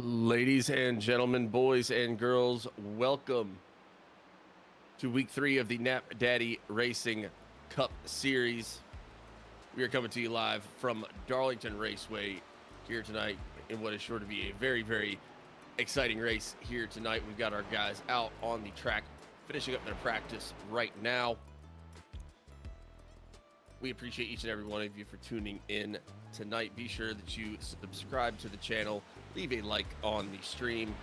Ladies and gentlemen, boys and girls, welcome to week 3 of the Knapp Daddy Racing Cup Series. We are coming to you live from Darlington Raceway here tonight in what is sure to be a very, very exciting race here tonight. We've got our guys out on the track finishing up their practice right now. We appreciate each and every one of you for tuning in tonight. Be sure that you subscribe to the channel, leave a like on the stream,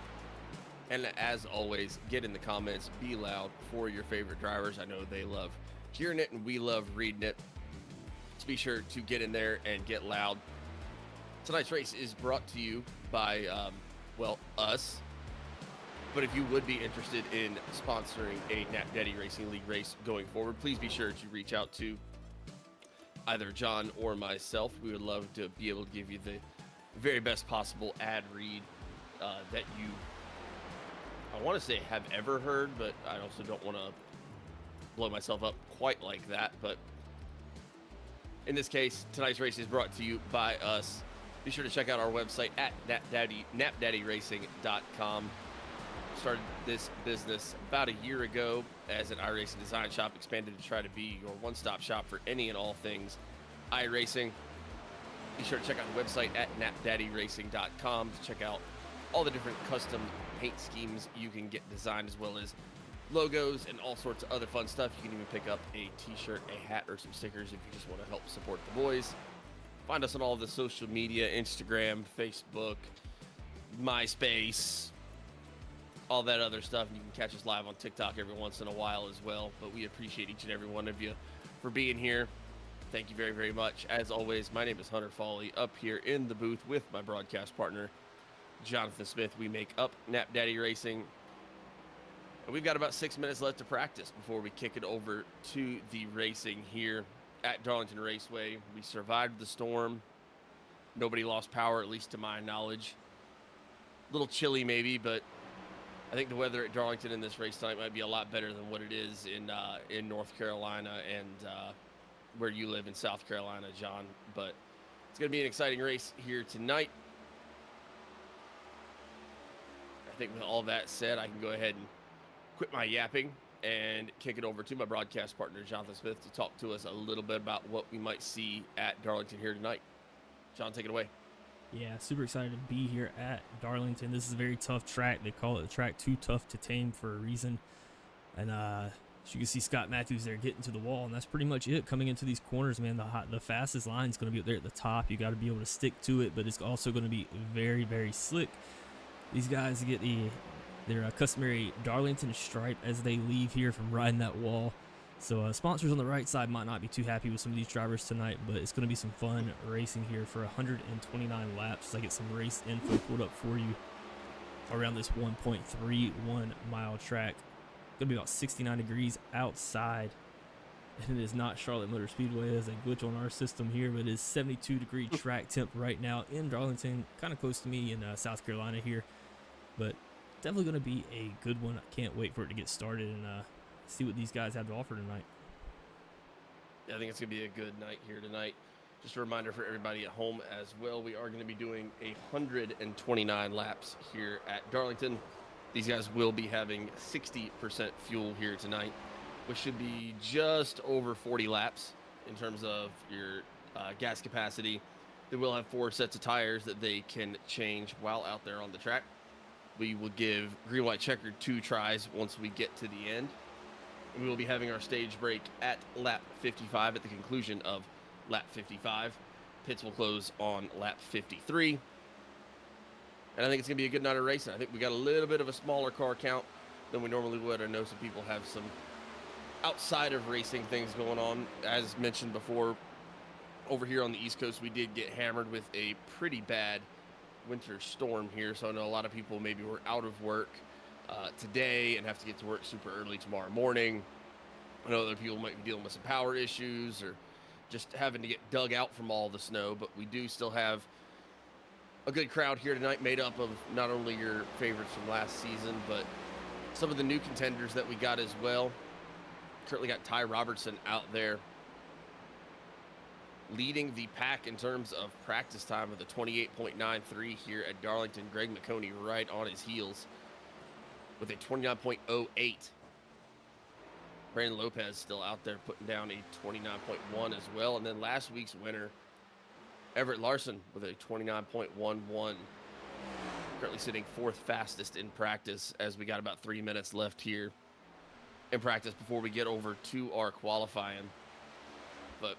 and as always, get in the comments, be loud for your favorite drivers. I know they love hearing it and we love reading it. So be sure to get in there and get loud. Tonight's race is brought to you by, us. But if you would be interested in sponsoring a Knapp Daddy Racing League race going forward, please be sure to reach out to either John or myself. We would love to be able to give you the very best possible ad read that you, I want to say, have ever heard, but I also don't want to blow myself up quite like that. But in this case, tonight's race is brought to you by us. Be sure to check out our website at knappdaddyracing.com. Started this business about a year ago as an iRacing design shop, expanded to try to be your one-stop shop for any and all things iRacing. Be sure to check out the website at knappdaddyracing.com to check out all the different custom paint schemes you can get designed, as well as logos and all sorts of other fun stuff. You can even pick up a t-shirt, a hat, or some stickers if you just want to help support the boys. Find us on all the social media, Instagram, Facebook, MySpace, all that other stuff. And you can catch us live on TikTok every once in a while as well. But we appreciate each and every one of you for being here. Thank you very, very much. As always, my name is Hunter Foley, up here in the booth with my broadcast partner, Jonathan Smith. We make up Knapp Daddy Racing. And we've got about 6 minutes left to practice before we kick it over to the racing here at Darlington Raceway. We survived the storm. Nobody lost power, at least to my knowledge. A little chilly maybe, but I think the weather at Darlington in this race tonight might be a lot better than what it is in North Carolina and where you live in South Carolina, John. But it's going to be an exciting race here tonight. I think with all that said, I can go ahead and quit my yapping and kick it over to my broadcast partner, Jonathan Smith, to talk to us a little bit about what we might see at Darlington here tonight. John, take it away. Yeah, super excited to be here at Darlington. This is a very tough track. They call it the track too tough to tame for a reason. And as you can see, Scott Matthews there getting to the wall, and that's pretty much it. Coming into these corners, man, the fastest line is going to be up there at the top. You got to be able to stick to it, but it's also going to be very, very slick. These guys get their customary Darlington stripe as they leave here from riding that wall. So sponsors on the right side might not be too happy with some of these drivers tonight, but it's going to be some fun racing here for 129 laps as I get some race info pulled up for you around this 1.31 mile track. Going to be about 69 degrees outside, and it is not Charlotte Motor Speedway. There's a glitch on our system here, but it is 72 degree track temp right now in Darlington, kind of close to me in South Carolina here, but definitely going to be a good one. I can't wait for it to get started and see what these guys have to offer tonight. Yeah, I think it's going to be a good night here tonight. Just a reminder for everybody at home as well, we are going to be doing 129 laps here at Darlington. These guys will be having 60% fuel here tonight, which should be just over 40 laps in terms of your gas capacity. They will have 4 sets of tires that they can change while out there on the track. We will give green, white, checkered 2 tries once we get to the end. We will be having our stage break at lap 55 at the conclusion of lap 55. Pits will close on lap 53. And I think it's going to be a good night of racing. I think we got a little bit of a smaller car count than we normally would. I know some people have some outside of racing things going on. As mentioned before, over here on the East Coast, we did get hammered with a pretty bad winter storm here. So I know a lot of people maybe were out of work today and have to get to work super early tomorrow morning. I know other people might be dealing with some power issues or just having to get dug out from all the snow, but we do still have a good crowd here tonight, made up of not only your favorites from last season, but some of the new contenders that we got as well. Currently got Ty Robertson out there leading the pack in terms of practice time with a 28.93 here at Darlington. Greg McConey right on his heels with a 29.08. Brandon Lopez still out there putting down a 29.1 as well. And then last week's winner, Everett Larson, with a 29.11. Currently sitting fourth fastest in practice, as we got about 3 minutes left here in practice before we get over to our qualifying. But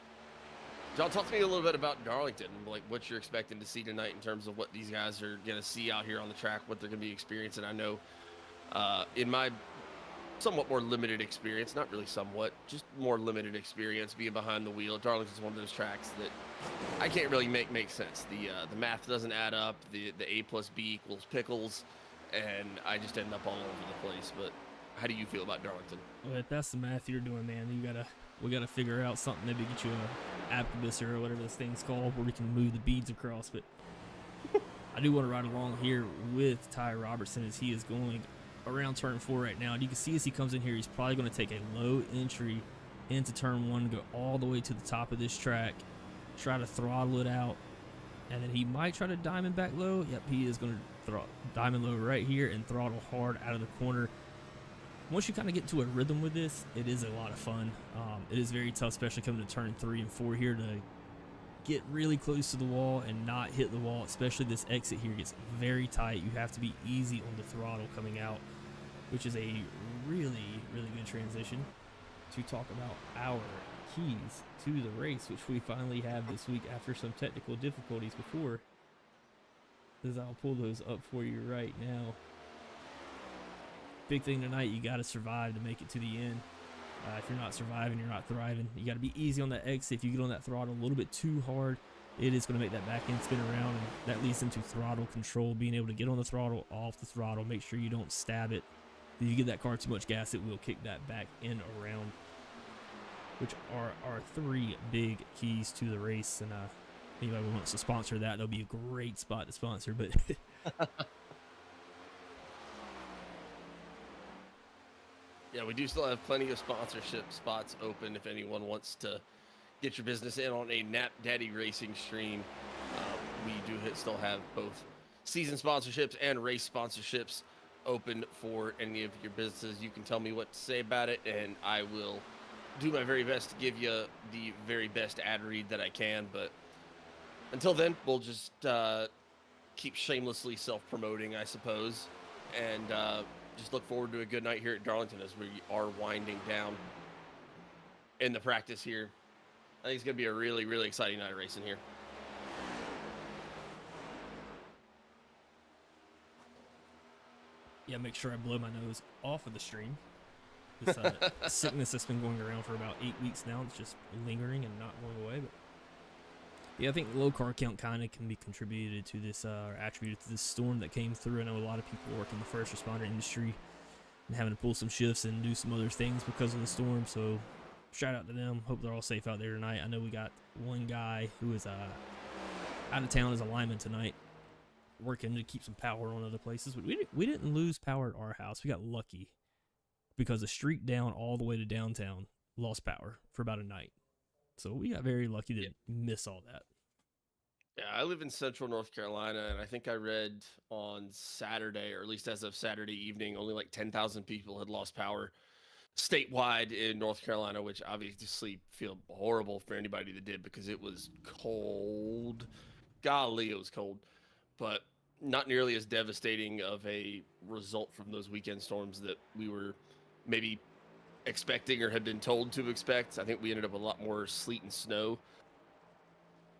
John, talk to me a little bit about Darlington, like what you're expecting to see tonight in terms of what these guys are going to see out here on the track, what they're going to be experiencing. I know in my somewhat more limited experience, not really somewhat, just more limited experience being behind the wheel, Darlington's one of those tracks that I can't really make sense. The math doesn't add up. The A plus B equals pickles, and I just end up all over the place. But how do you feel about Darlington? Well, if that's the math you're doing, man, we gotta figure out something. Maybe get you a abacus or whatever this thing's called, where we can move the beads across. But I do want to ride along here with Ty Robertson as he is going around turn 4 right now, and you can see as he comes in here, he's probably going to take a low entry into turn 1, go all the way to the top of this track, try to throttle it out, and then he might try to diamond back low. Yep, he is going to diamond low right here and throttle hard out of the corner. Once you kind of get into a rhythm with this, it is a lot of fun. It is very tough, especially coming to turn 3 and 4 here, to get really close to the wall and not hit the wall. Especially this exit here gets very tight. You have to be easy on the throttle coming out, which is a really, really good transition to talk about our keys to the race, which we finally have this week after some technical difficulties before. As I'll pull those up for you right now. Big thing tonight, you got to survive to make it to the end. If you're not surviving, you're not thriving. You got to be easy on that exit. If you get on that throttle a little bit too hard, it is going to make that back end spin around, and that leads into throttle control, being able to get on the throttle, off the throttle, make sure you don't stab it. If you give that car too much gas, it will kick that back end around, which are our 3 big keys to the race. And anybody who wants to sponsor that, that'll be a great spot to sponsor. But yeah, we do still have plenty of sponsorship spots open if anyone wants to get your business in on a Knapp Daddy Racing stream. We do still have both season sponsorships and race sponsorships open for any of your businesses. You can tell me what to say about it, and I will do my very best to give you the very best ad read that I can. But until then, we'll just keep shamelessly self-promoting, I suppose, and just look forward to a good night here at Darlington as we are winding down in the practice here. I think it's going to be a really, really exciting night of racing here. yeah, make sure I blow my nose off of the stream. This sickness that's been going around for about 8 weeks now, it's just lingering and not going away. But yeah, I think low car count kind of can be contributed to this, or attributed to this storm that came through. I know a lot of people work in the first responder industry and having to pull some shifts and do some other things because of the storm. So shout out to them. Hope they're all safe out there tonight. I know we got one guy who is out of town as a lineman tonight, working to keep some power on other places. But we didn't lose power at our house. We got lucky because the street down all the way to downtown lost power for about a night. So we got very lucky to miss all that. Yeah, I live in central North Carolina, and I think I read on Saturday, or at least as of Saturday evening, only like 10,000 people had lost power statewide in North Carolina, which obviously feel horrible for anybody that did because it was cold. Golly, it was cold. But not nearly as devastating of a result from those weekend storms that we were maybe expecting or had been told to expect. I think we ended up with a lot more sleet and snow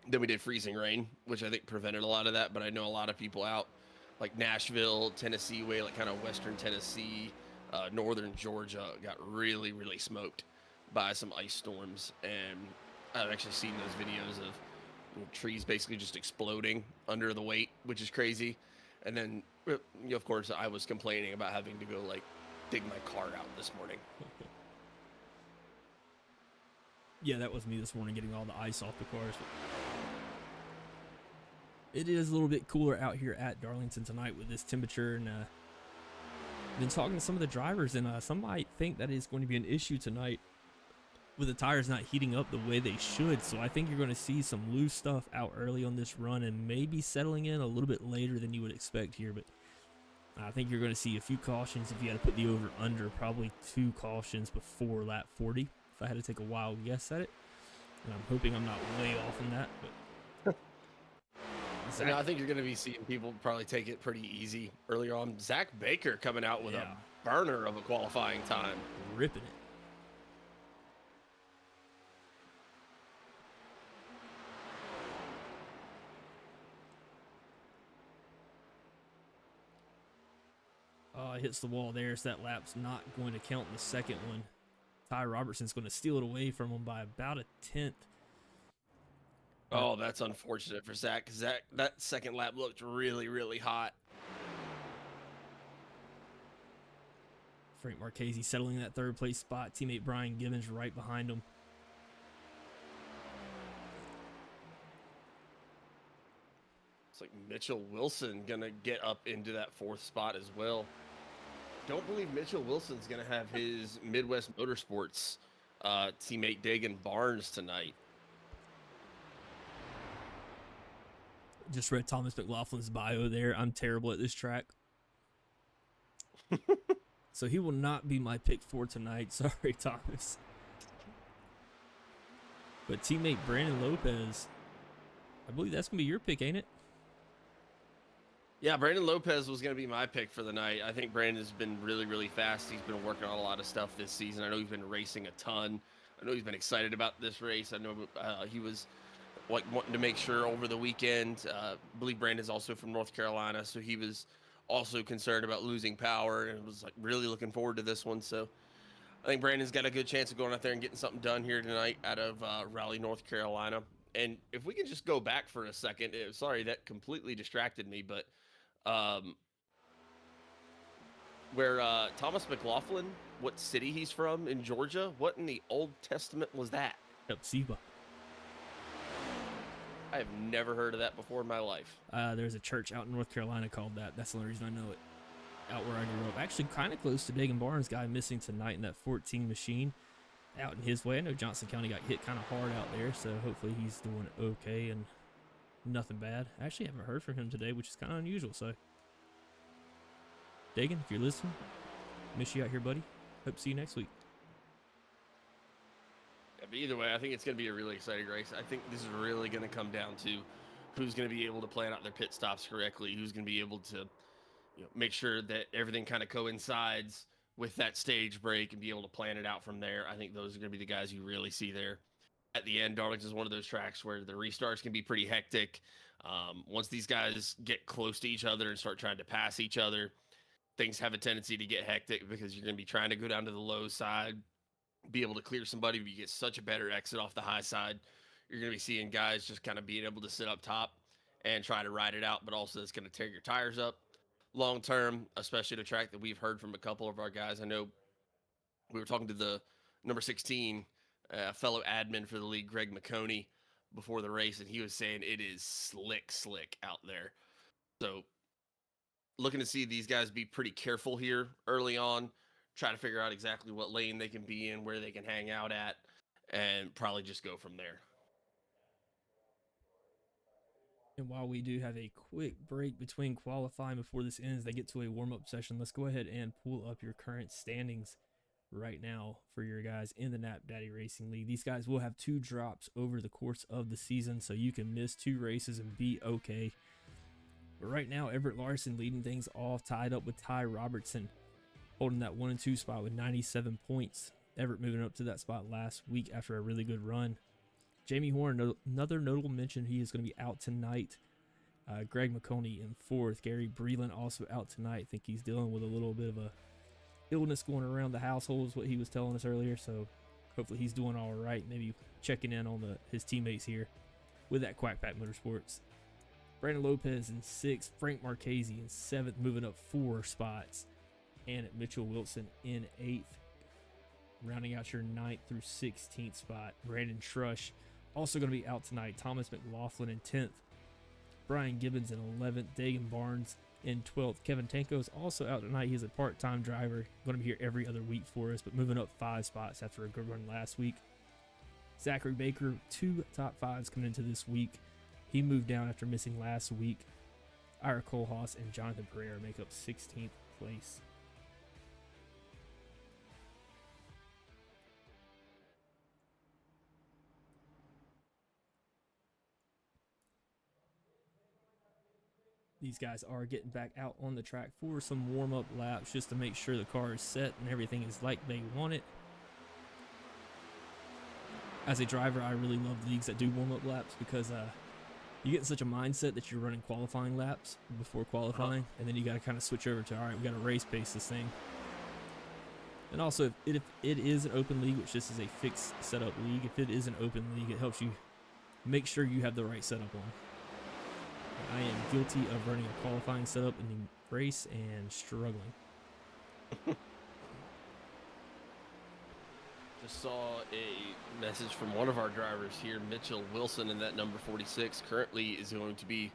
than we did freezing rain, which I think prevented a lot of that. But I know a lot of people out like Nashville, Tennessee way, like kind of western Tennessee, northern Georgia, got really, really smoked by some ice storms. And I've actually seen those videos of trees basically just exploding under the weight, which is crazy. And then, of course, I was complaining about having to go like dig my car out this morning. Yeah, that was me this morning, getting all the ice off the cars. It is a little bit cooler out here at Darlington tonight with this temperature, and been talking to some of the drivers, and some might think that is going to be an issue tonight with the tires not heating up the way they should. So I think you're going to see some loose stuff out early on this run and maybe settling in a little bit later than you would expect here. But I think you're going to see a few cautions if you had to put the over under, probably 2 cautions before lap 40 if I had to take a wild guess at it. And I'm hoping I'm not way off on that. But So now I think you're going to be seeing people probably take it pretty easy earlier on. Zach Baker coming out with a burner of a qualifying time. Ripping it. Oh, it hits the wall there, so that lap's not going to count in the second one. Ty Robertson's going to steal it away from him by about a 10th. Oh, that's unfortunate for Zach. Zach, that second lap looked really, really hot. Frank Marchese settling that third place spot. Teammate Brian Gibbons right behind him. It's like Mitchell Wilson going to get up into that 4th spot as well. Don't believe Mitchell Wilson's going to have his Midwest Motorsports teammate Dagan Barnes tonight. Just read Thomas McLaughlin's bio there. I'm terrible at this track. So he will not be my pick for tonight. Sorry, Thomas. But teammate Brandon Lopez, I believe that's going to be your pick, ain't it? Yeah, Brandon Lopez was going to be my pick for the night. I think Brandon's been really, really fast. He's been working on a lot of stuff this season. I know he's been racing a ton. I know he's been excited about this race. I know he was wanting to make sure over the weekend. I believe Brandon's also from North Carolina, so he was also concerned about losing power and was like really looking forward to this one. So I think Brandon's got a good chance of going out there and getting something done here tonight out of Raleigh, North Carolina. And if we can just go back for a second, sorry, that completely distracted me, but where Thomas McLaughlin, what city he's from in Georgia, what in the Old Testament was that? Sepsiba. I have never heard of that before in my life. There's a church out in North Carolina called that. That's the only reason I know it. Out where I grew up. Actually, kind of close to Dagan Barnes, guy missing tonight in that 14 machine. Out in his way. I know Johnson County got hit kind of hard out there, so hopefully he's doing okay and nothing bad. I actually haven't heard from him today, which is kind of unusual. So, Dagan, if you're listening, miss you out here, buddy. Hope to see you next week. But either way, I think it's going to be a really exciting race. I think this is really going to come down to who's going to be able to plan out their pit stops correctly, who's going to be able to make sure that everything kind of coincides with that stage break and be able to plan it out from there. I think those are going to be the guys you really see there. At the end, Darlington is one of those tracks where the restarts can be pretty hectic. Once these guys get close to each other and start trying to pass each other, things have a tendency to get hectic because you're going to be trying to go down to the low side, be able to clear somebody, but you get such a better exit off the high side. You're going to be seeing guys just kind of being able to sit up top and try to ride it out, but also it's going to tear your tires up long term, especially at a track that we've heard from a couple of our guys. I know we were talking to the number 16 fellow admin for the league, Greg McConey, before the race, and he was saying it is slick out there. So looking to see these guys be pretty careful here early on, try to figure out exactly what lane they can be in, where they can hang out at, and probably just go from there. And while we do have a quick break between qualifying before this ends, they get to a warm-up session, let's go ahead and pull up your current standings right now for your guys in the Knapp Daddy Racing League. These guys will have 2 drops over the course of the season, so you can miss 2 races and be okay. But right now, Everett Larson leading things off, tied up with Ty Robertson, holding that 1 and 2 spot with 97 points. Everett moving up to that spot last week after a really good run. Jamie Horn, another notable mention, he is going to be out tonight. Greg McConey in 4th. Gary Breland also out tonight. I think he's dealing with a little bit of a illness going around the household is what he was telling us earlier. So hopefully he's doing all right. Maybe checking in on his teammates here with that Quack Pack Motorsports. Brandon Lopez in 6th. Frank Marchese in 7th, moving up 4 spots. And Mitchell Wilson in 8th. Rounding out your 9th through 16th spot. Brandon Trush also going to be out tonight. Thomas McLaughlin in 10th. Brian Gibbons in 11th. Dagan Barnes in 12th. Kevin Tanko is also out tonight. He's a part-time driver. Going to be here every other week for us, but moving up 5 spots after a good run last week. Zachary Baker, 2 top 5s coming into this week. He moved down after missing last week. Ira Kohlhaas and Jonathan Pereira make up 16th place. These guys are getting back out on the track for some warm-up laps just to make sure the car is set and everything is like they want it. As a driver, I really love leagues that do warm-up laps because you get in such a mindset that you're running qualifying laps before qualifying, and then you got to kind of switch over to, all right, we got to race pace this thing. And also, if it is an open league, which this is a fixed setup league, if it is an open league, it helps you make sure you have the right setup on. I am guilty of running a qualifying setup in the race and struggling. Just saw a message from one of our drivers here, Mitchell Wilson, in that number 46. Currently is going to be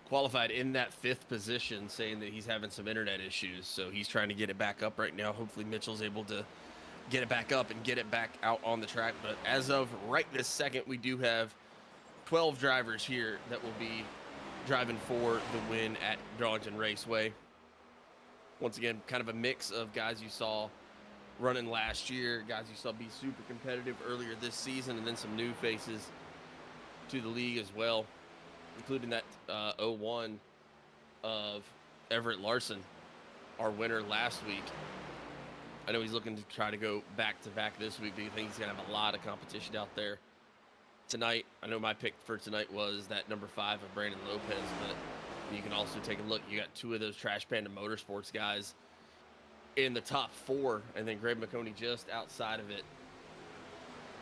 qualified in that 5th position, saying that he's having some internet issues. So he's trying to get it back up right now. Hopefully Mitchell's able to get it back up and get it back out on the track. But as of right this second, we do have 12 drivers here that will be driving for the win at Darlington Raceway. Once again, kind of a mix of guys you saw running last year, guys you saw be super competitive earlier this season, and then some new faces to the league as well, including that 01 of Everett Larson, our winner last week. I know he's looking to try to go back-to-back this week, but I think he's going to have a lot of competition out there. Tonight, I know my pick for tonight was that number 5 of Brandon Lopez, but you can also take a look. You got 2 of those Trash Panda Motorsports guys in the top 4, and then Greg McConey just outside of it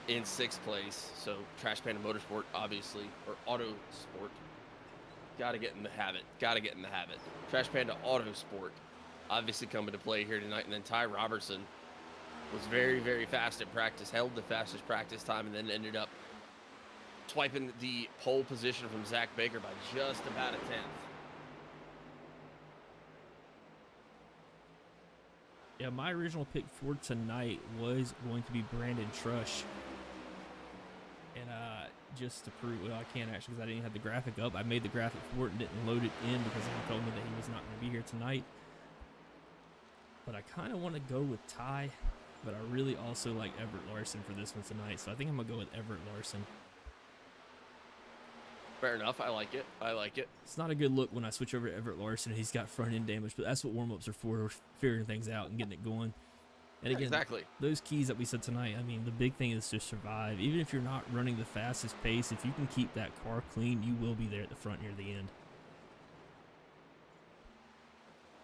in 6th place. So Trash Panda Motorsport, obviously, or Auto Sport. Got to get in the habit. Trash Panda Auto Sport, obviously coming to play here tonight. And then Ty Robertson was very, very fast at practice, held the fastest practice time, and then ended up swiping the pole position from Zach Baker by just about a 10th. Yeah, my original pick for tonight was going to be Brandon Trush. And just to prove, well, I can't actually because I didn't have the graphic up. I made the graphic for it and didn't load it in because he told me that he was not going to be here tonight. But I kind of want to go with Ty, but I really also like Everett Larson for this one tonight. So I think I'm going to go with Everett Larson. Fair enough. I like it. It's not a good look when I switch over to Everett Larson. He's got front end damage, but that's what warm-ups are for, figuring things out and getting it going. And again, exactly. Those keys that we said tonight, I mean, the big thing is to survive. Even if you're not running the fastest pace, if you can keep that car clean, you will be there at the front near the end.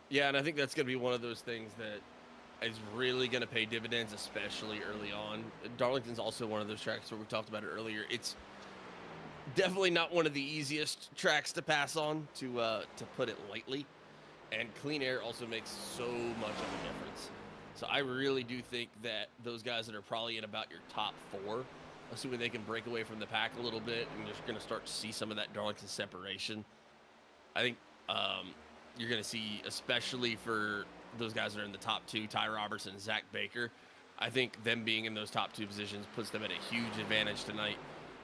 Yeah, and I think that's going to be one of those things that is really going to pay dividends, especially early on. Darlington's also one of those tracks where we talked about it earlier. It's definitely not one of the easiest tracks to pass on, to put it lightly. And clean air also makes so much of a difference. So I really do think that those guys that are probably in about your top 4, assuming they can break away from the pack a little bit, and you're going to start to see some of that Darlington separation. I think you're going to see, especially for those guys that are in the top 2, Ty Robertson and Zach Baker, I think them being in those top 2 positions puts them at a huge advantage tonight.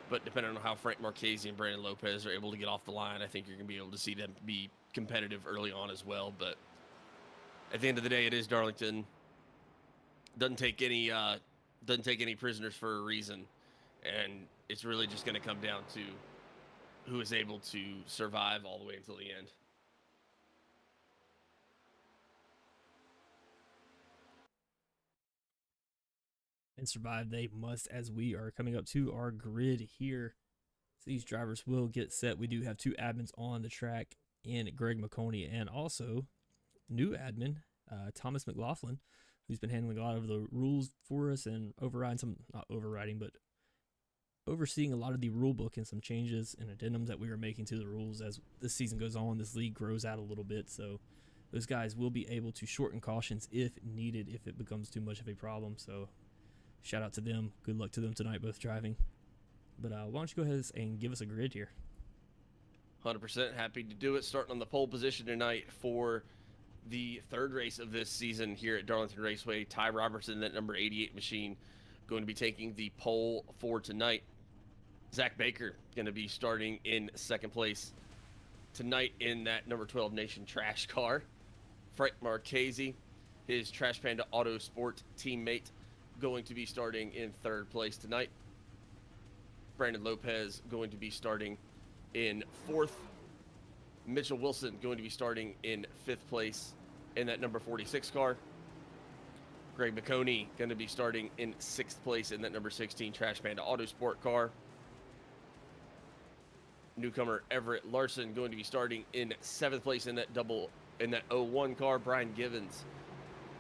But depending on how Frank Marchese and Brandon Lopez are able to get off the line, I think you're going to be able to see them be competitive early on as well. But at the end of the day, it is Darlington. Doesn't take any prisoners for a reason, and it's really just going to come down to who is able to survive all the way until the end. And survive they must, as we are coming up to our grid here. So these drivers will get set. We do have 2 admins on the track, in Greg McConey and also new admin Thomas McLaughlin, who's been handling a lot of the rules for us and overseeing a lot of the rule book and some changes and addendums that we are making to the rules as this season goes on. This league grows out a little bit, so those guys will be able to shorten cautions if needed, if it becomes too much of a problem. So shout out to them. Good luck to them tonight, both driving. But why don't you go ahead and give us a grid here? 100% happy to do it. Starting on the pole position tonight for the 3rd race of this season here at Darlington Raceway. Ty Robertson, that number 88 machine, going to be taking the pole for tonight. Zach Baker going to be starting in second place tonight in that number 12 Nation Trash car. Frank Marchese, his Trash Panda Autosport teammate, going to be starting in third place tonight. Brandon Lopez going to be starting in fourth. Mitchell Wilson going to be starting in fifth place in that number 46 car. Greg McConey going to be starting in sixth place in that number 16 Trash Panda Autosport car. Newcomer Everett Larson going to be starting in seventh place in that 01 car. Brian Givens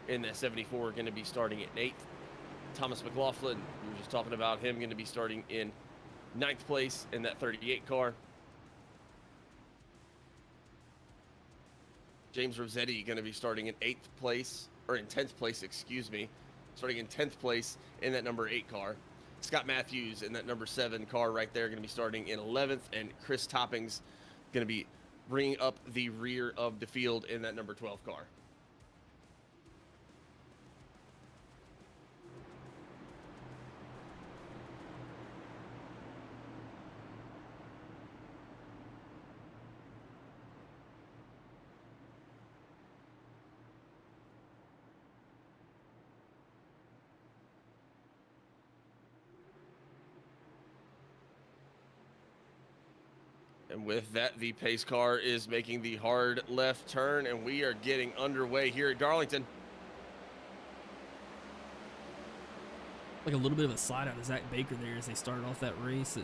in that 74 going to be starting in eighth. Thomas McLaughlin, we were just talking about him, going to be starting in ninth place in that 38 car. James Rossetti going to be starting in 10th place, starting in 10th place in that number 8 car. Scott Matthews in that number 7 car right there going to be starting in 11th, and Chris Toppings going to be bringing up the rear of the field in that number 12 car. And with that, the pace car is making the hard left turn, and we are getting underway here at Darlington. Like a little bit of a slide out of Zach Baker there as they started off that race.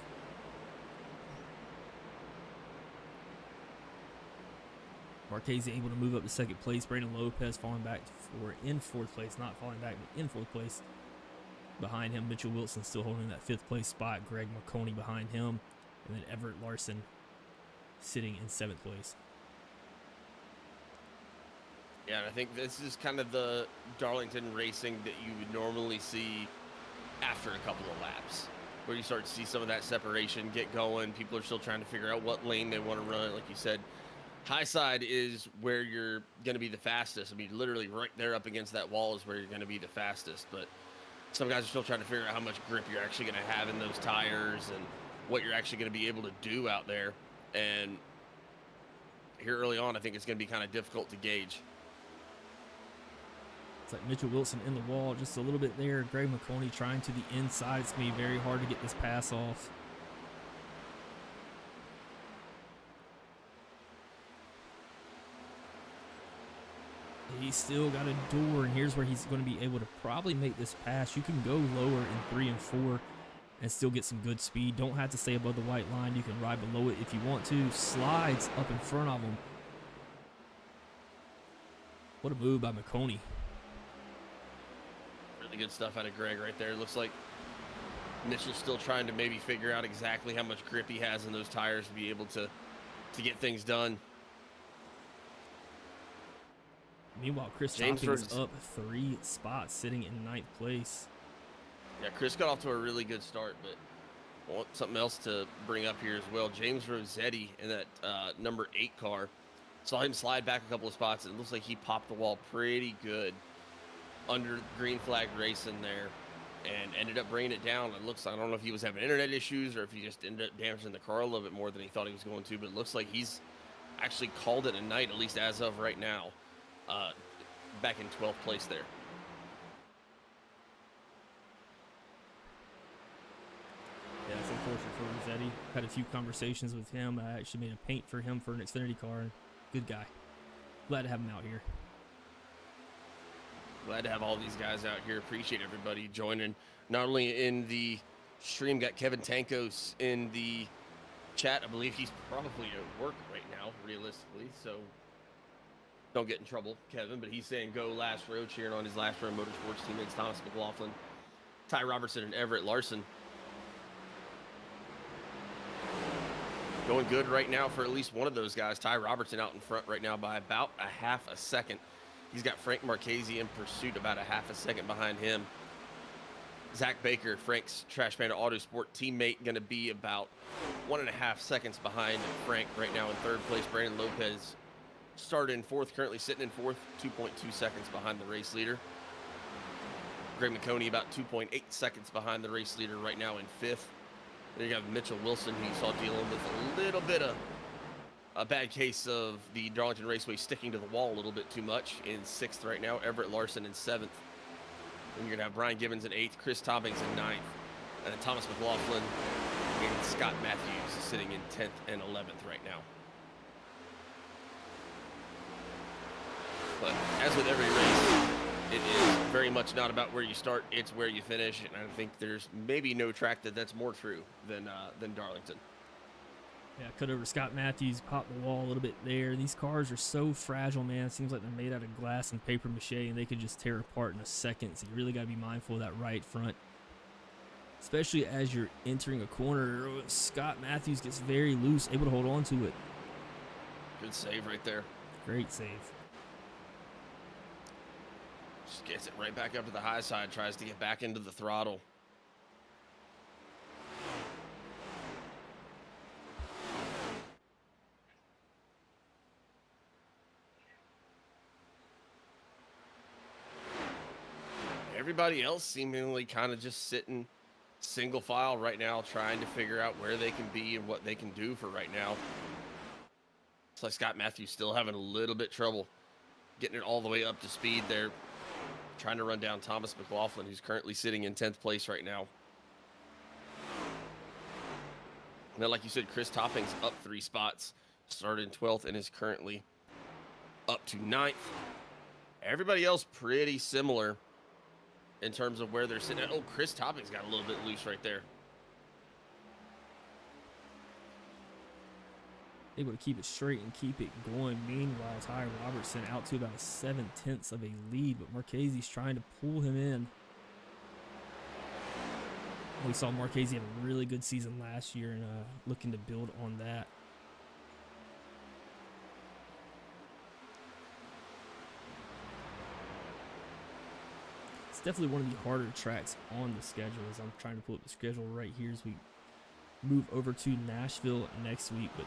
Marchese able to move up to second place. Brandon Lopez falling back in fourth place. Not falling back, but in fourth place. Behind him, Mitchell Wilson still holding that fifth place spot. Greg McConey behind him. And then Everett Larson sitting in seventh place. Yeah, and I think this is kind of the Darlington racing that you would normally see after a couple of laps, where you start to see some of that separation get going. People are still trying to figure out what lane they want to run. Like you said, high side is where you're going to be the fastest. I mean, literally right there up against that wall is where you're going to be the fastest. But some guys are still trying to figure out how much grip you're actually going to have in those tires and what you're actually going to be able to do out there. And here early on, I think it's going to be kind of difficult to gauge. It's like Mitchell Wilson in the wall just a little bit there. Greg McConey trying to the inside. It's going to be very hard to get this pass off. He's still got a door, and here's where he's going to be able to probably make this pass. You can go lower in 3 and 4 and still get some good speed. Don't have to stay above the white line. You can ride below it if you want to. Slides up in front of him. What a move by McConey. Really good stuff out of Greg right there. Looks like Mitchell's still trying to maybe figure out exactly how much grip he has in those tires to be able to get things done. Meanwhile, Chris Toppings is up 3 spots, sitting in 9th place. Yeah, Chris got off to a really good start, but I want something else to bring up here as well. James Rossetti in that number 8 car. Saw him slide back a couple of spots. It looks like he popped the wall pretty good under green flag racing there and ended up bringing it down. It looks like, I don't know if he was having internet issues or if he just ended up damaging the car a little bit more than he thought he was going to, but it looks like he's actually called it a night, at least as of right now, back in 12th place there. Yeah, it's unfortunate for Rossetti. Had a few conversations with him. I actually made a paint for him for an Xfinity car. Good guy. Glad to have him out here. Glad to have all these guys out here. Appreciate everybody joining. Not only in the stream, got Kevin Tankos in the chat. I believe he's probably at work right now, realistically. So don't get in trouble, Kevin. But he's saying go Last Row, cheering on his Last Row Motorsports teammates, Thomas McLaughlin, Ty Robertson, and Everett Larson. Going good right now for at least one of those guys. Ty Robertson out in front right now by about a half a second. He's got Frank Marchese in pursuit about a half a second behind him. Zach Baker, Frank's Trash Panda Autosport teammate, going to be about 1.5 seconds behind Frank right now in third place. Brandon Lopez started in fourth, currently sitting in fourth, 2.2 seconds behind the race leader. Greg McConey about 2.8 seconds behind the race leader right now in 5th. Then you have Mitchell Wilson, who you saw dealing with a little bit of a bad case of the Darlington Raceway sticking to the wall a little bit too much in 6th right now. Everett Larson in 7th. Then you're going to have Brian Gibbons in 8th, Chris Toppings in 9th, and then Thomas McLaughlin and Scott Matthews sitting in 10th and 11th right now. But as with every race, it is very much not about where you start, it's where you finish. And I think there's maybe no track that's more true than Darlington. Yeah, cut over Scott Matthews, popped the wall a little bit there. These cars are so fragile, man. It seems like they're made out of glass and paper mache, and they could just tear apart in a second. So you really got to be mindful of that right front, especially as you're entering a corner. Scott Matthews gets very loose, able to hold on to it. Good save right there. Great save. Just gets it right back up to the high side, tries to get back into the throttle. Everybody else seemingly kind of just sitting single file right now, trying to figure out where they can be and what they can do for right now. It's like Scott Matthews still having a little bit trouble getting it all the way up to speed there, trying to run down Thomas McLaughlin, who's currently sitting in 10th place right now. And then, like you said, Chris Toppings up 3 spots, started in 12th and is currently up to 9th. Everybody else pretty similar in terms of where they're sitting at. Oh, Chris Toppings got a little bit loose right there. Able to keep it straight and keep it going. Meanwhile, Ty Robertson out to about 7/10 of a lead, but Marchese's trying to pull him in. We saw Marchese have a really good season last year and looking to build on that. It's definitely one of the harder tracks on the schedule, as I'm trying to pull up the schedule right here as we move over to Nashville next week. But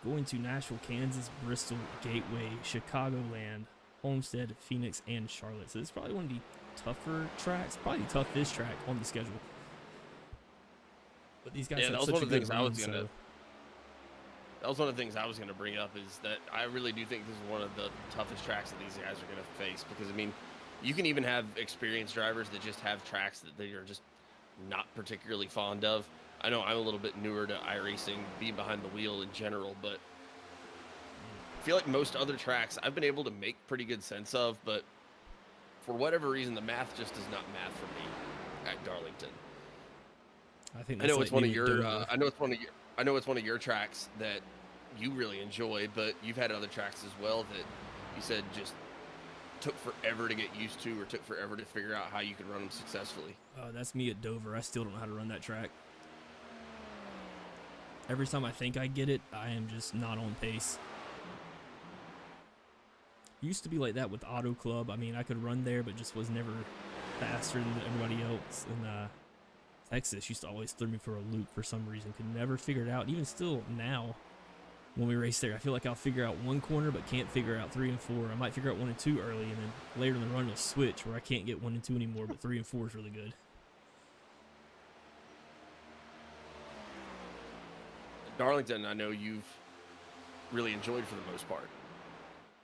going to Nashville, Kansas, Bristol, Gateway, Chicagoland, Homestead, Phoenix, and Charlotte. So it's probably one of the tougher tracks, probably the toughest track on the schedule. But these guys have such a good run, so. That was one of the things I was going to bring up, is that I really do think this is one of the toughest tracks that these guys are going to face, because, I mean, you can even have experienced drivers that just have tracks that they are just not particularly fond of. I know I'm a little bit newer to iRacing, being behind the wheel in general, but I feel like most other tracks I've been able to make pretty good sense of, but for whatever reason, the math just does not math for me at Darlington. I know it's one of your. I know it's one of your tracks that you really enjoy, but you've had other tracks as well that you said just took forever to get used to, or took forever to figure out how you could run them successfully. That's me at Dover. I still don't know how to run that track. Every time I think I get it, I am just not on pace. Used to be like that with Auto Club. I mean, I could run there, but just was never faster than everybody else. And Texas used to always throw me for a loop for some reason. Could never figure it out. Even still now, when we race there, I feel like I'll figure out one corner, but can't figure out 3 and 4. I might figure out 1 and 2 early, and then later in the run, it'll switch where I can't get 1 and 2 anymore, but 3 and 4 is really good. Darlington, I know you've really enjoyed for the most part.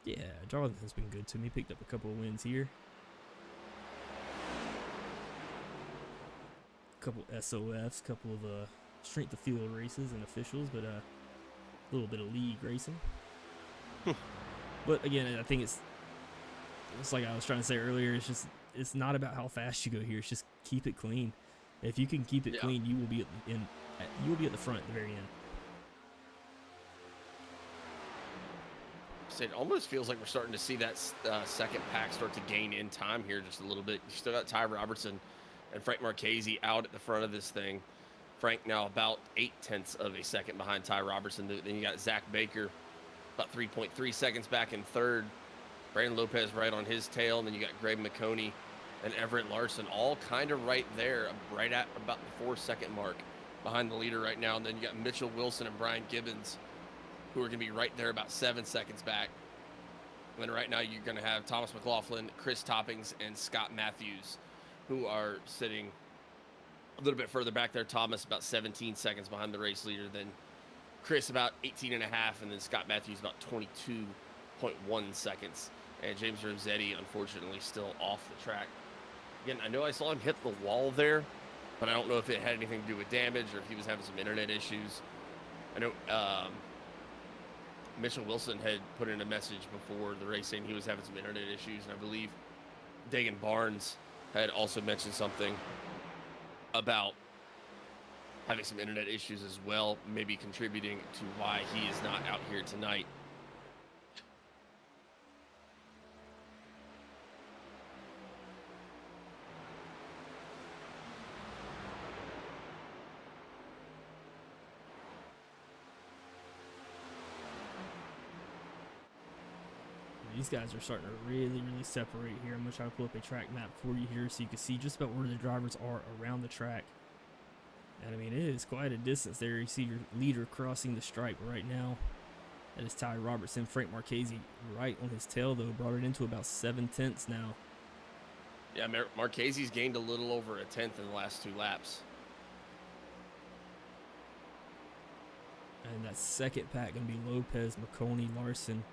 Yeah, Darlington's been good to me. Picked up a couple of wins here. A couple SOFs, a couple of strength of field races and officials, but a little bit of league racing. But again, I think it's like I was trying to say earlier, it's not about how fast you go here. It's just keep it clean. If you can keep it clean, you will be at the front at the very end. It almost feels like we're starting to see that second pack start to gain in time here just a little bit. You still got Ty Robertson and Frank Marchese out at the front of this thing. Frank now about 0.8 of a second behind Ty Robertson. Then you got Zach Baker about 3.3 seconds back in third. Brandon Lopez right on his tail. And then you got Greg McConey and Everett Larson all kind of right there, right at about the 4-second mark behind the leader right now. And then you got Mitchell Wilson and Brian Gibbons, who are going to be right there about 7 seconds back. And right now you're going to have Thomas McLaughlin, Chris Toppings, and Scott Matthews, who are sitting a little bit further back there. Thomas about 17 seconds behind the race leader, then Chris about 18 and a half, and then Scott Matthews about 22.1 seconds. And James Rossetti, unfortunately, still off the track. Again, I know I saw him hit the wall there, but I don't know if it had anything to do with damage or if he was having some internet issues. I know Mitchell Wilson had put in a message before the race saying he was having some internet issues, and I believe Dagan Barnes had also mentioned something about having some internet issues as well, maybe contributing to why he is not out here tonight. These guys are starting to really separate here. I'm going to try to pull up a track map for you here so you can see just about where the drivers are around the track. And I mean, it is quite a distance there. You see your leader crossing the stripe right now. That is Ty Robertson. Frank Marchese right on his tail, though. Brought it into about 7/10 now. Yeah, Marchese's gained a little over a tenth in the last 2 laps. And that second pack going to be Lopez, McConey, Larson.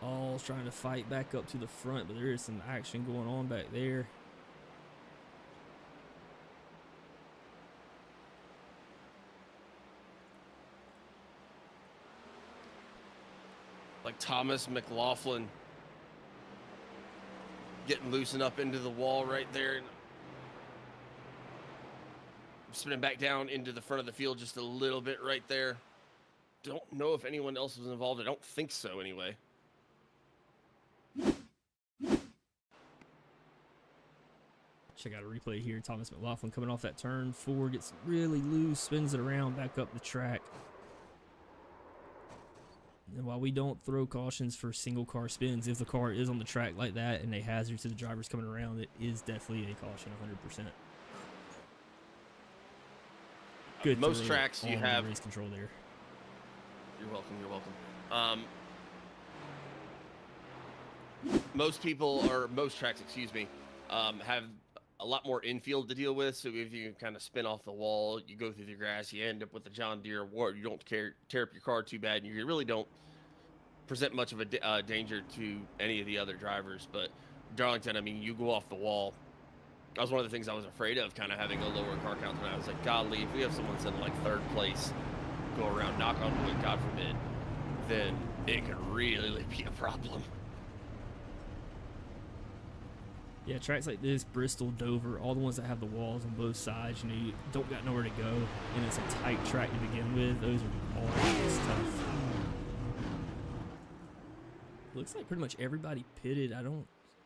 All trying to fight back up to the front, but there is some action going on back there. Like Thomas McLaughlin getting loosened up into the wall right there. Spinning back down into the front of the field just a little bit right there. Don't know if anyone else was involved. I don't think so anyway. Check out a replay here. Thomas McLaughlin coming off that turn 4, gets really loose, spins it around back up the track. And while we don't throw cautions for single car spins, if the car is on the track like that and a hazard to the drivers coming around, it is definitely a caution 100%. Good. Most tracks you have race control there. You're welcome. You're welcome. Most tracks, excuse me, have a lot more infield to deal with. So if you kind of spin off the wall, you go through the grass, you end up with the John Deere award. You don't tear up your car too bad, and you really don't present much of a danger to any of the other drivers. But Darlington, I mean, you go off the wall. That was one of the things I was afraid of, kind of having a lower car count. And I was like, golly, if we have someone sitting like 3rd place, go around, knock on wood, God forbid, then it could really be a problem. Yeah, tracks like this, Bristol, Dover, all the ones that have the walls on both sides, you know, you don't got nowhere to go, and it's a tight track to begin with. Those are always tough. Looks like pretty much everybody pitted.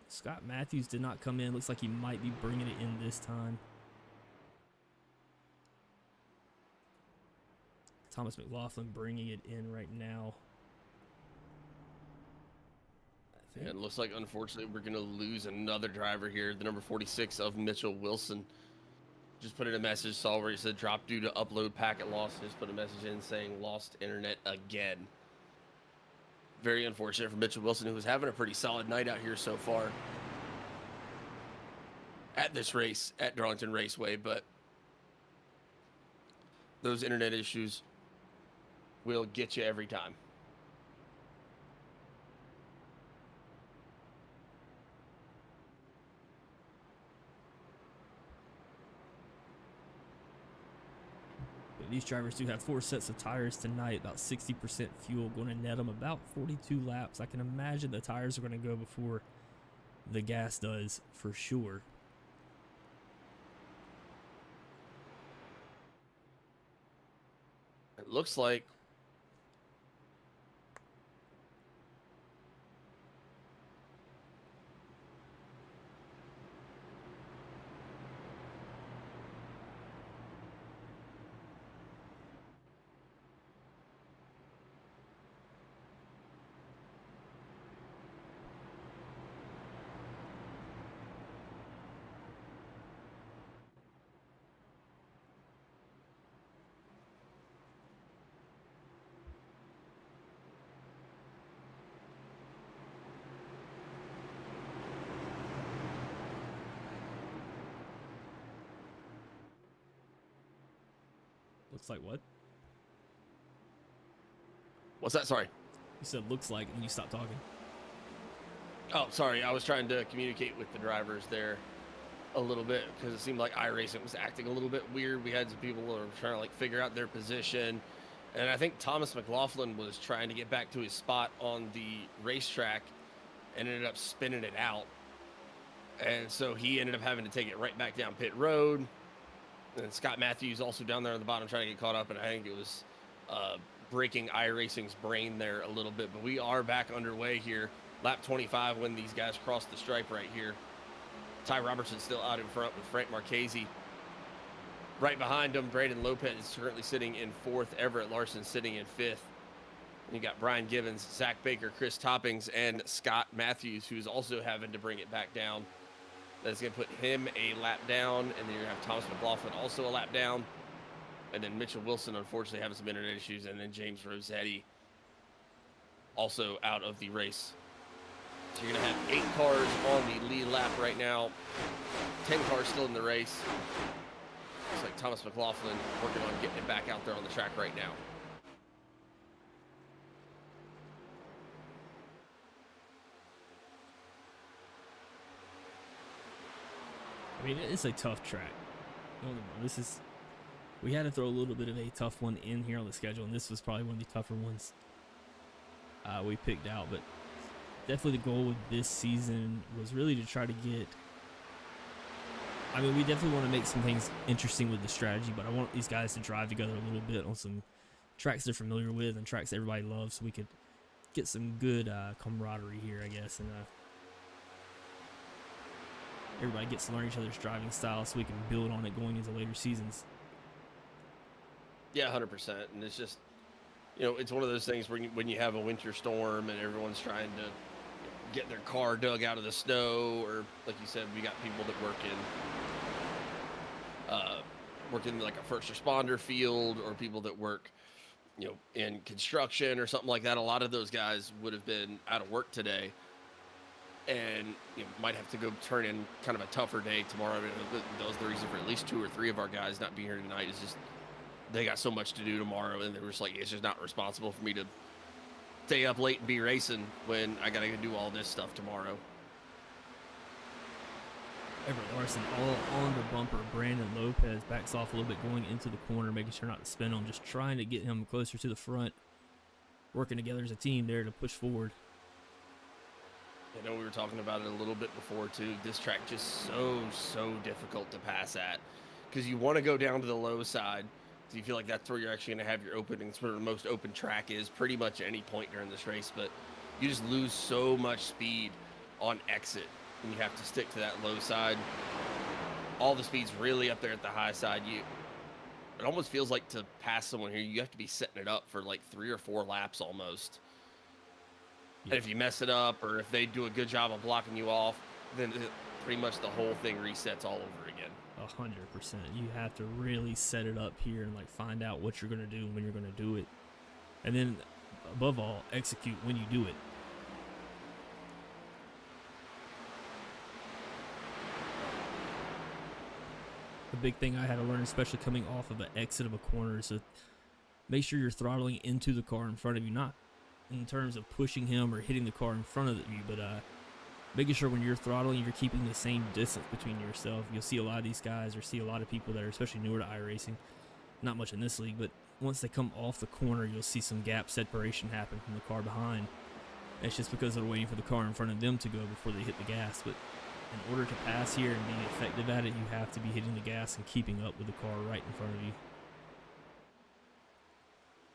Scott Matthews did not come in. Looks like he might be bringing it in this time. Thomas McLaughlin bringing it in right now. Yeah, it looks like, unfortunately, we're going to lose another driver here. The number 46 of Mitchell Wilson just put in a message, saw where he said drop due to upload packet loss. Just put a message in saying lost internet again. Very unfortunate for Mitchell Wilson, who was having a pretty solid night out here so far at this race at Darlington Raceway, but those internet issues will get you every time. These drivers do have 4 sets of tires tonight, about 60% fuel, going to net them about 42 laps. I can imagine the tires are going to go before the gas does, for sure. It looks like Looks like what? What's that? Sorry. You said looks like, and you stopped talking. Oh, sorry. I was trying to communicate with the drivers there a little bit because it seemed like iRacing was acting a little bit weird. We had some people who were trying to like figure out their position. And I think Thomas McLaughlin was trying to get back to his spot on the racetrack and ended up spinning it out. And so he ended up having to take it right back down pit road. And Scott Matthews also down there on the bottom trying to get caught up. And I think it was breaking iRacing's brain there a little bit. But we are back underway here. Lap 25 when these guys cross the stripe right here. Ty Robertson still out in front with Frank Marchese. Right behind him, Brandon Lopez is currently sitting in 4th. Everett Larson sitting in 5th. And you got Brian Gibbons, Zach Baker, Chris Toppings, and Scott Matthews, who's also having to bring it back down. That's going to put him a lap down. And then you're going to have Thomas McLaughlin also a lap down. And then Mitchell Wilson, unfortunately, having some internet issues. And then James Rossetti also out of the race. So you're going to have 8 cars on the lead lap right now. 10 cars still in the race. Looks like Thomas McLaughlin working on getting it back out there on the track right now. I mean, it's a tough track. We had to throw a little bit of a tough one in here on the schedule, and this was probably one of the tougher ones we picked out. But definitely the goal with this season was really to try to get... I mean, we definitely want to make some things interesting with the strategy, but I want these guys to drive together a little bit on some tracks they're familiar with and tracks everybody loves, so we could get some good camaraderie here, I guess, and everybody gets to learn each other's driving style so we can build on it going into later seasons. Yeah, 100%. And it's just, you know, it's one of those things where when you have a winter storm and everyone's trying to get their car dug out of the snow, or like you said, we got people that work in like a first responder field, or people that work, you know, in construction or something like that. A lot of those guys would have been out of work today, and you know, might have to go turn in kind of a tougher day tomorrow. That was the reason for at least 2 or 3 of our guys not being here tonight. Is just they got so much to do tomorrow, and they were just like, it's just not responsible for me to stay up late and be racing when I gotta do all this stuff tomorrow. Everett Larson all on the bumper. Brandon Lopez backs off a little bit going into the corner, making sure not to spin him, just trying to get him closer to the front, working together as a team there to push forward. I know we were talking about it a little bit before too. This track just so difficult to pass at, because you want to go down to the low side. So you feel like that's where you're actually going to have your opening. It's where the most open track is pretty much at any point during this race, but you just lose so much speed on exit and you have to stick to that low side. All the speed's really up there at the high side. It almost feels like to pass someone here, you have to be setting it up for like 3 or 4 laps almost. Yeah. And if you mess it up, or if they do a good job of blocking you off, then pretty much the whole thing resets all over again. 100%. You have to really set it up here and like find out what you're going to do when you're going to do it, and then above all, execute when you do it. The big thing I had to learn, especially coming off of an exit of a corner, is to make sure you're throttling into the car in front of you, not in terms of pushing him or hitting the car in front of you, but making sure when you're throttling, you're keeping the same distance between yourself. You'll see a lot of these guys, or see a lot of people that are especially newer to iRacing, not much in this league, but once they come off the corner, you'll see some gap separation happen from the car behind. And it's just because they're waiting for the car in front of them to go before they hit the gas. But in order to pass here and being effective at it, you have to be hitting the gas and keeping up with the car right in front of you.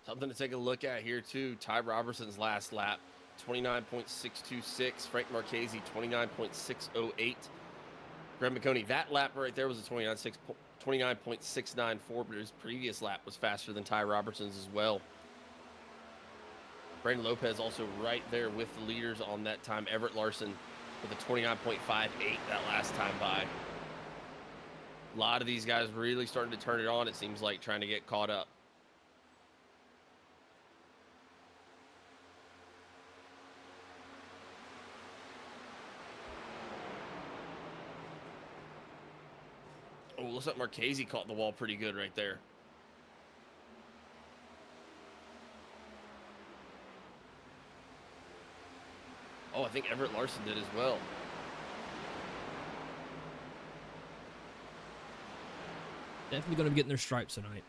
Something to take a look at here too. Ty Robertson's last lap, 29.626. Frank Marchese, 29.608. Greg McConey, that lap right there was a 29.694, but his previous lap was faster than Ty Robertson's as well. Brandon Lopez also right there with the leaders on that time. Everett Larson with a 29.58 that last time by. A lot of these guys really starting to turn it on, it seems like, trying to get caught up. Oh, looks like Marchese caught the wall pretty good right there. Oh, I think Everett Larson did as well. Definitely going to be getting their stripes tonight.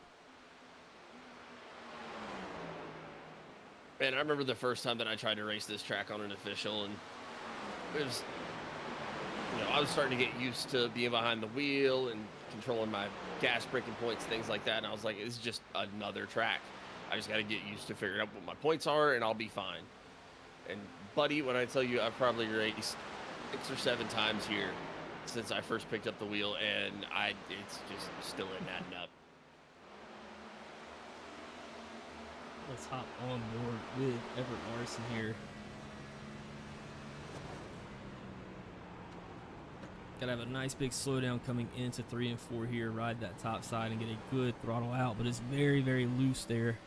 Man, I remember the first time that I tried to race this track on an official, and it was, I was starting to get used to being behind the wheel and controlling my gas braking points, things like that. And I was like, it's just another track. I just got to get used to figuring out what my points are, and I'll be fine. And buddy, when I tell you, I've probably raced 6 or 7 times here since I first picked up the wheel, and it's just still in adding up. Let's hop on board with Everett Larson here. Gotta have a nice big slowdown coming into 3 and 4 here. Ride that top side and get a good throttle out, but it's very, very loose there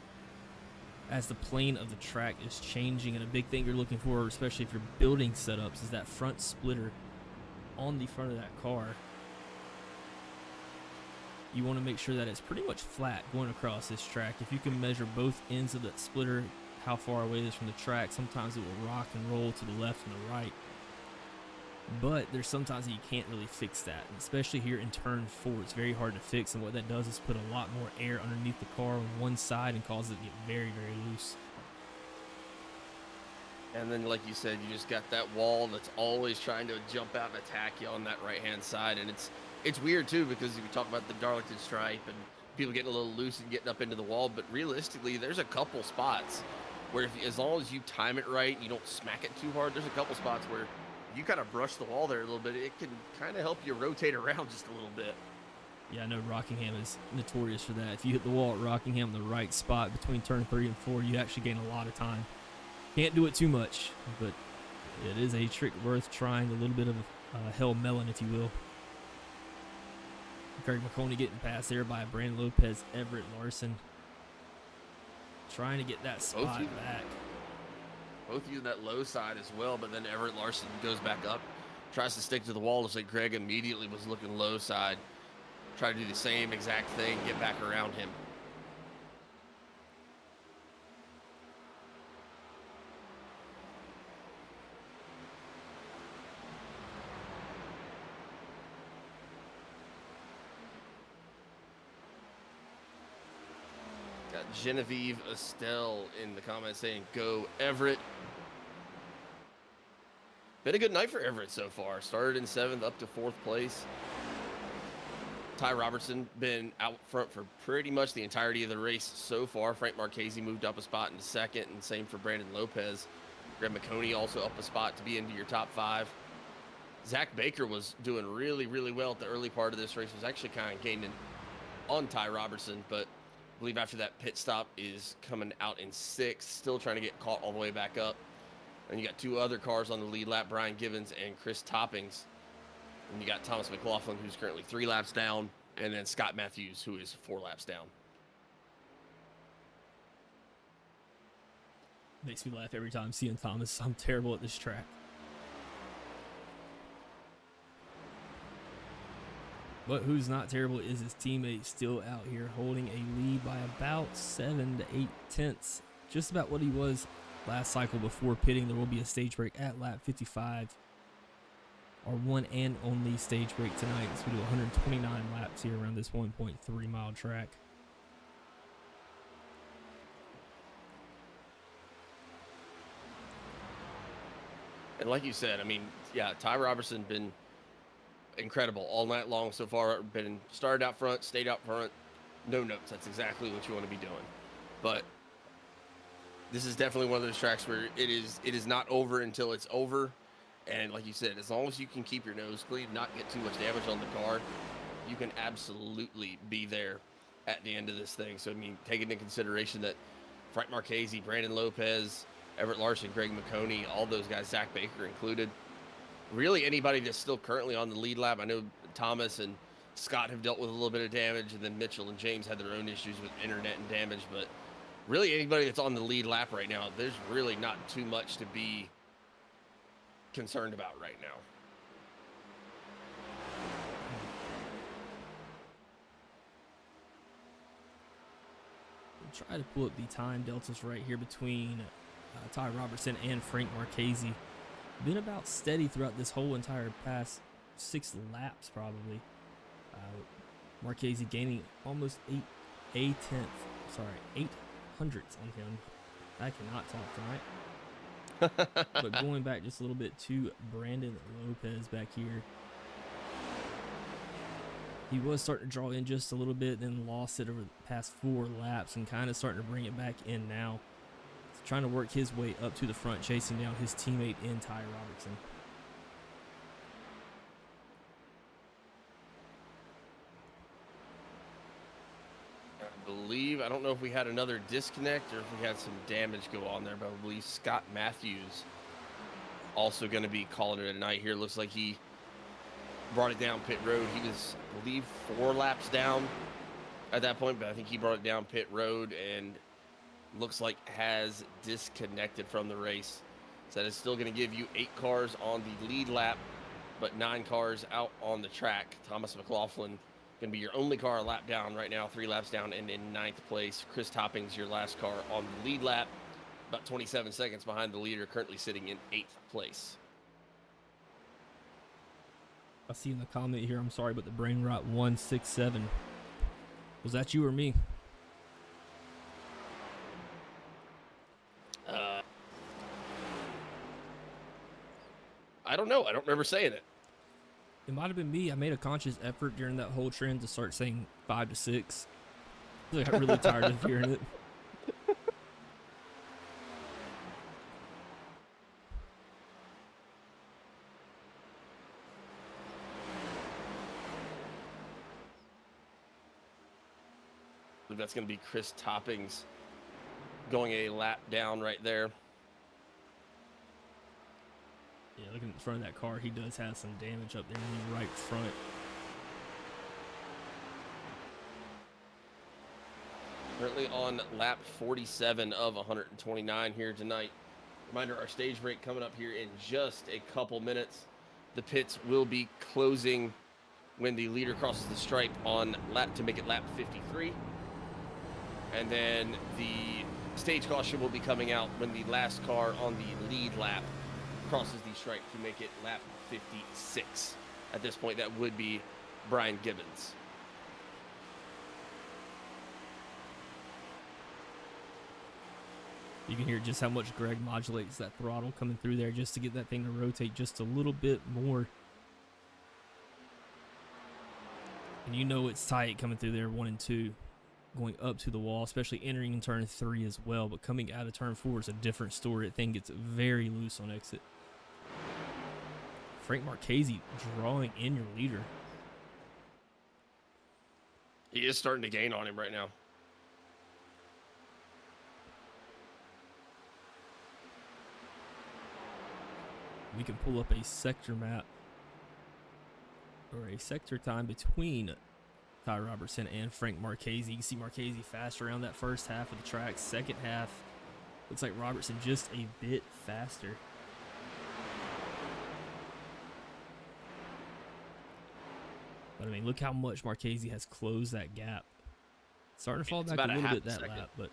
as the plane of the track is changing. And a big thing you're looking for, especially if you're building setups, is that front splitter on the front of that car. You want to make sure that it's pretty much flat going across this track. If you can measure both ends of that splitter, how far away it is from the track, sometimes it will rock and roll to the left and the right. But there's sometimes that you can't really fix that, and especially here in turn 4, it's very hard to fix. And what that does is put a lot more air underneath the car on one side and causes it to get very, very loose. And then, like you said, you just got that wall that's always trying to jump out and attack you on that right-hand side. And it's weird, too, because if you talk about the Darlington stripe and people getting a little loose and getting up into the wall, but realistically, there's a couple spots where as long as you time it right, you don't smack it too hard, there's a couple spots where you kind of brush the wall there a little bit. It can kind of help you rotate around just a little bit. Yeah, I know Rockingham is notorious for that. If you hit the wall at Rockingham in the right spot between turn 3 and 4, you actually gain a lot of time. Can't do it too much, but it is a trick worth trying. A little bit of hell melon, if you will. Greg McConey getting passed there by Brandon Lopez, Everett Larson. Trying to get that spot back. Both using that low side as well, but then Everett Larson goes back up, tries to stick to the wall. Looks like Greg immediately was looking low side. Try to do the same exact thing, get back around him. Got Genevieve Estelle in the comments saying, go Everett. Been a good night for Everett so far. Started in 7th, up to 4th place. Ty Robertson been out front for pretty much the entirety of the race so far. Frank Marchese moved up a spot into 2nd, and same for Brandon Lopez. Greg McConey also up a spot to be into your top 5. Zach Baker was doing really, really well at the early part of this race. Was actually kind of gaining on Ty Robertson, but I believe after that pit stop is coming out in 6th, still trying to get caught all the way back up. And you got 2 other cars on the lead lap, Brian Gibbons and Chris Toppings. And you got Thomas McLaughlin, who's currently 3 laps down, and then Scott Matthews, who is 4 laps down. Makes me laugh every time seeing Thomas. I'm terrible at this track. But who's not terrible is his teammate, still out here holding a lead by about 7 to 8 tenths. Just about what he was last cycle before pitting. There will be a stage break at lap 55. Our one and only stage break tonight. So we do 129 laps here around this 1.3 mile track. And like you said, I mean, yeah, Ty Robertson been incredible all night long so far. Been started out front, stayed out front, no notes. That's exactly what you want to be doing. But this is definitely one of those tracks where it is not over until it's over. And like you said, as long as you can keep your nose clean, not get too much damage on the car, you can absolutely be there at the end of this thing. So, I mean, taking into consideration that Frank Marchese, Brandon Lopez, Everett Larson, Greg McConey, all those guys, Zach Baker included, really anybody that's still currently on the lead lap. I know Thomas and Scott have dealt with a little bit of damage, and then Mitchell and James had their own issues with internet and damage. But really anybody that's on the lead lap right now, there's really not too much to be concerned about right now. We'll try to pull up the time deltas right here between Ty Robertson and Frank Marchese. been about steady throughout this whole entire past 6 laps, probably. Marchese gaining almost 8 hundredths on him. I cannot talk tonight. But going back just a little bit to Brandon Lopez back here. He was starting to draw in just a little bit, then lost it over the past 4 laps and kind of starting to bring it back in now. He's trying to work his way up to the front, chasing down his teammate in Ty Robertson. I don't know if we had another disconnect or if we had some damage go on there, but I believe Scott Matthews also going to be calling it a night here. Looks like he brought it down pit road. He was, I believe, 4 laps down at that point, but I think he brought it down pit road and looks like has disconnected from the race. So that is still going to give you 8 cars on the lead lap, but 9 cars out on the track. Thomas McLaughlin going to be your only car a lap down right now, 3 laps down and in 9th place. Chris Topping's your last car on the lead lap, about 27 seconds behind the leader, currently sitting in 8th place. I see in the comment here, I'm sorry, but the brain rot 167. Was that you or me? I don't know. I don't remember saying it. It might have been me. I made a conscious effort during that whole trend to start saying 5 to 6. I got really tired of hearing it. I believe that's going to be Chris Toppings going a lap down right there. Yeah, looking in front of that car, he does have some damage up there in the right front. Currently on lap 47 of 129 here tonight. Reminder, our stage break coming up here in just a couple minutes. The pits will be closing when the leader crosses the stripe on lap to make it lap 53. And then the stage caution will be coming out when the last car on the lead lap crosses the stripe to make it lap 56. At this point, that would be Brian Gibbons. You can hear just how much Greg modulates that throttle coming through there just to get that thing to rotate just a little bit more. And you know it's tight coming through there, 1 and 2, going up to the wall, especially entering in turn 3 as well. But coming out of turn 4 is a different story. That thing gets very loose on exit. Frank Marchese drawing in your leader. He is starting to gain on him right now. We can pull up a sector map or a sector time between Ty Robertson and Frank Marchese. You can see Marchese fast around that first half of the track. Second half, looks like Robertson just a bit faster. But I mean, look how much Marchese has closed that gap. Starting to fall back a little bit that lap, but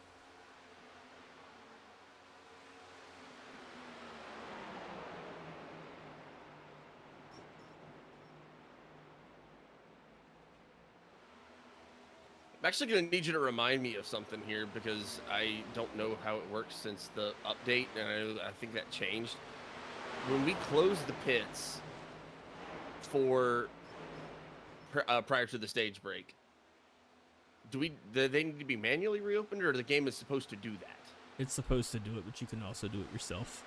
I'm actually going to need you to remind me of something here because I don't know how it works since the update, and I think that changed. When we close the pits for prior to the stage break, do they need to be manually reopened, or the game is supposed to do that? It's supposed to do it, but you can also do it yourself.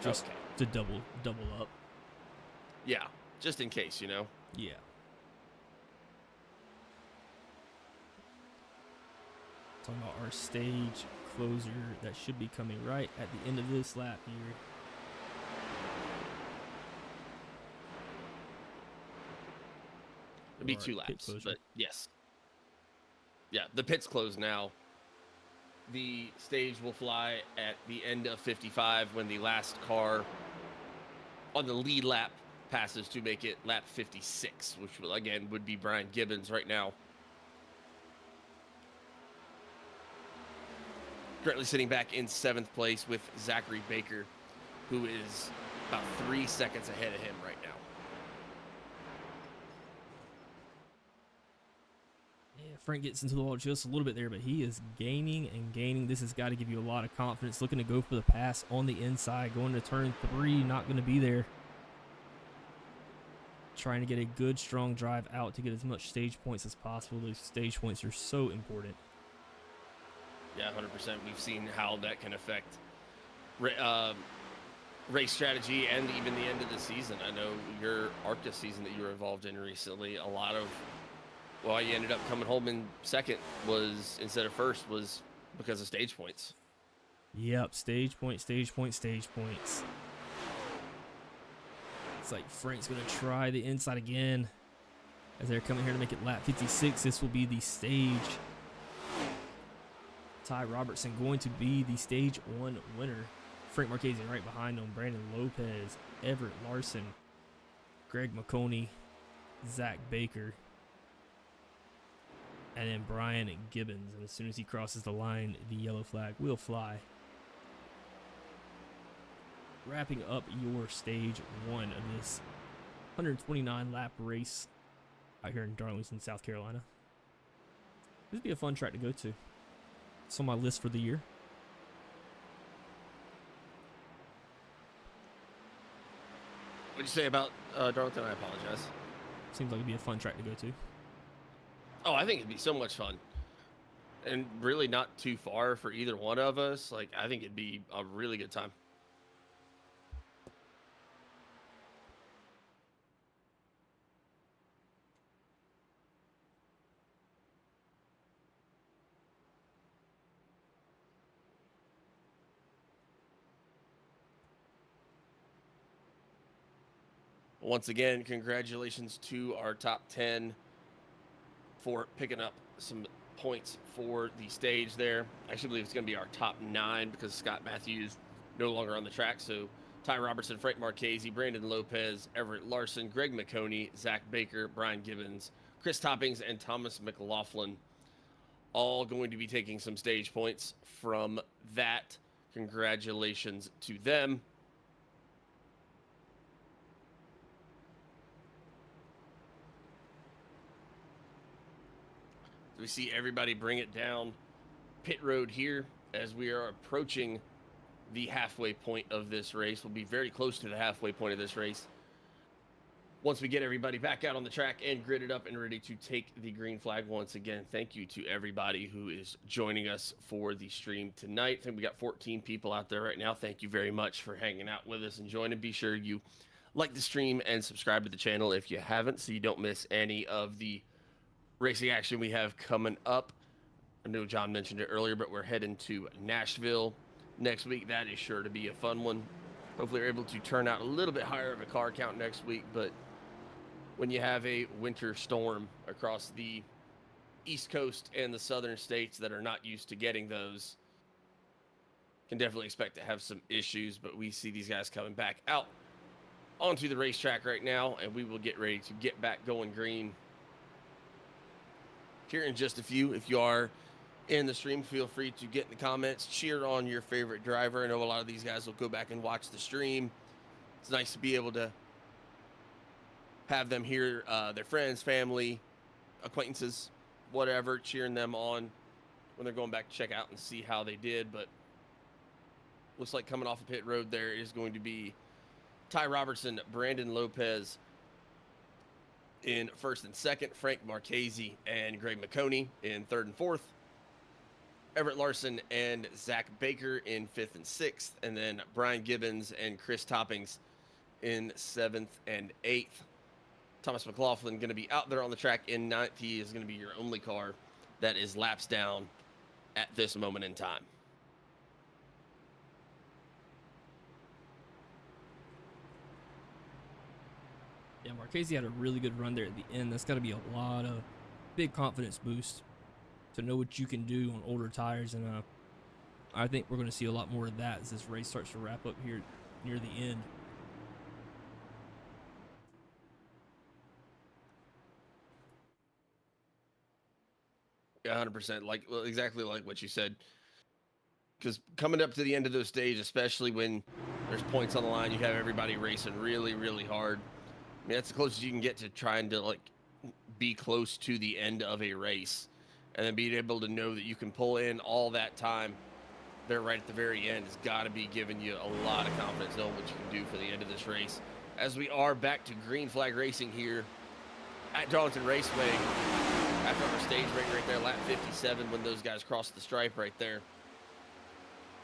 Just to double up. Yeah, just in case, you know? Yeah. Talking about our stage closer that should be coming right at the end of this lap here. It'll be 2 laps, but yes. Yeah, the pit's closed now. The stage will fly at the end of 55 when the last car on the lead lap passes to make it lap 56, which will, again, would be Brian Gibbons right now. Currently sitting back in 7th place with Zachary Baker, who is about 3 seconds ahead of him right now. Yeah, Frank gets into the wall just a little bit there, but he is gaining and gaining. This has got to give you a lot of confidence. Looking to go for the pass on the inside, going to turn 3, not going to be there. Trying to get a good, strong drive out to get as much stage points as possible. Those stage points are so important. Yeah, 100%. We've seen how that can affect race strategy and even the end of the season. I know your ARCA season that you were involved in recently, a lot of why you ended up coming home in second was instead of first was because of stage points. Yep, stage point, stage point, stage points. It's like Frank's going to try the inside again as they're coming here to make it lap 56. This will be the stage. Ty Robertson going to be the stage 1 winner. Frank Marchese right behind him. Brandon Lopez, Everett Larson, Greg McConey, Zach Baker, and then Brian Gibbons. And as soon as he crosses the line, the yellow flag will fly. Wrapping up your stage 1 of this 129 lap race out here in Darlington, South Carolina. This would be a fun track to go to. It's on my list for the year. What'd you say about Darlington? I apologize. Seems like it'd be a fun track to go to. Oh, I think it'd be so much fun. And really not too far for either one of us. Like, I think it'd be a really good time. Once again, congratulations to our top 10 for picking up some points for the stage there. I actually believe it's going to be our top 9 because Scott Matthews no longer on the track. So Ty Robertson, Frank Marchese, Brandon Lopez, Everett Larson, Greg McConey, Zach Baker, Brian Gibbons, Chris Toppings, and Thomas McLaughlin all going to be taking some stage points from that. Congratulations to them. We see everybody bring it down pit road here as we are approaching the halfway point of this race. We'll be very close to the halfway point of this race once we get everybody back out on the track and gridded up and ready to take the green flag once again. Thank you to everybody who is joining us for the stream tonight. I think we got 14 people out there right now. Thank you very much for hanging out with us and joining. Be sure you like the stream and subscribe to the channel if you haven't, so you don't miss any of the racing action we have coming up. I know John mentioned it earlier, but we're heading to Nashville next week. That is sure to be a fun one. Hopefully we're able to turn out a little bit higher of a car count next week, but when you have a winter storm across the East Coast and the southern states that are not used to getting those, can definitely expect to have some issues. But we see these guys coming back out onto the racetrack right now, and we will get ready to get back going green here in just a few. If you are in the stream, feel free to get in the comments, cheer on your favorite driver. I know a lot of these guys will go back and watch the stream. It's nice to be able to have them hear their friends, family, acquaintances, whatever, cheering them on when they're going back to check out and see how they did. But looks like coming off of pit road there is going to be Ty Robertson, Brandon Lopez in first and second, Frank Marchese and Greg McConey in third and fourth, Everett Larson and Zach Baker in fifth and sixth, and then Brian Gibbons and Chris Toppings in seventh and eighth. Thomas McLaughlin going to be out there on the track in ninth. He is going to be your only car that is laps down at this moment in time. Yeah, Marchese had a really good run there at the end. That's got to be a lot of big confidence boost to know what you can do on older tires. And I think we're going to see a lot more of that as this race starts to wrap up here near the end. Yeah, 100%. Exactly like what you said. because coming up to the end of those stages, especially when there's points on the line, you have everybody racing really, really hard. I mean, that's the closest you can get to trying to like be close to the end of a race, and then being able to know that you can pull in all that time there right at the very end has got to be giving you a lot of confidence knowing what you can do for the end of this race. As we are back to green flag racing here at Darlington Raceway, after our stage break right there, lap 57, when those guys crossed the stripe right there.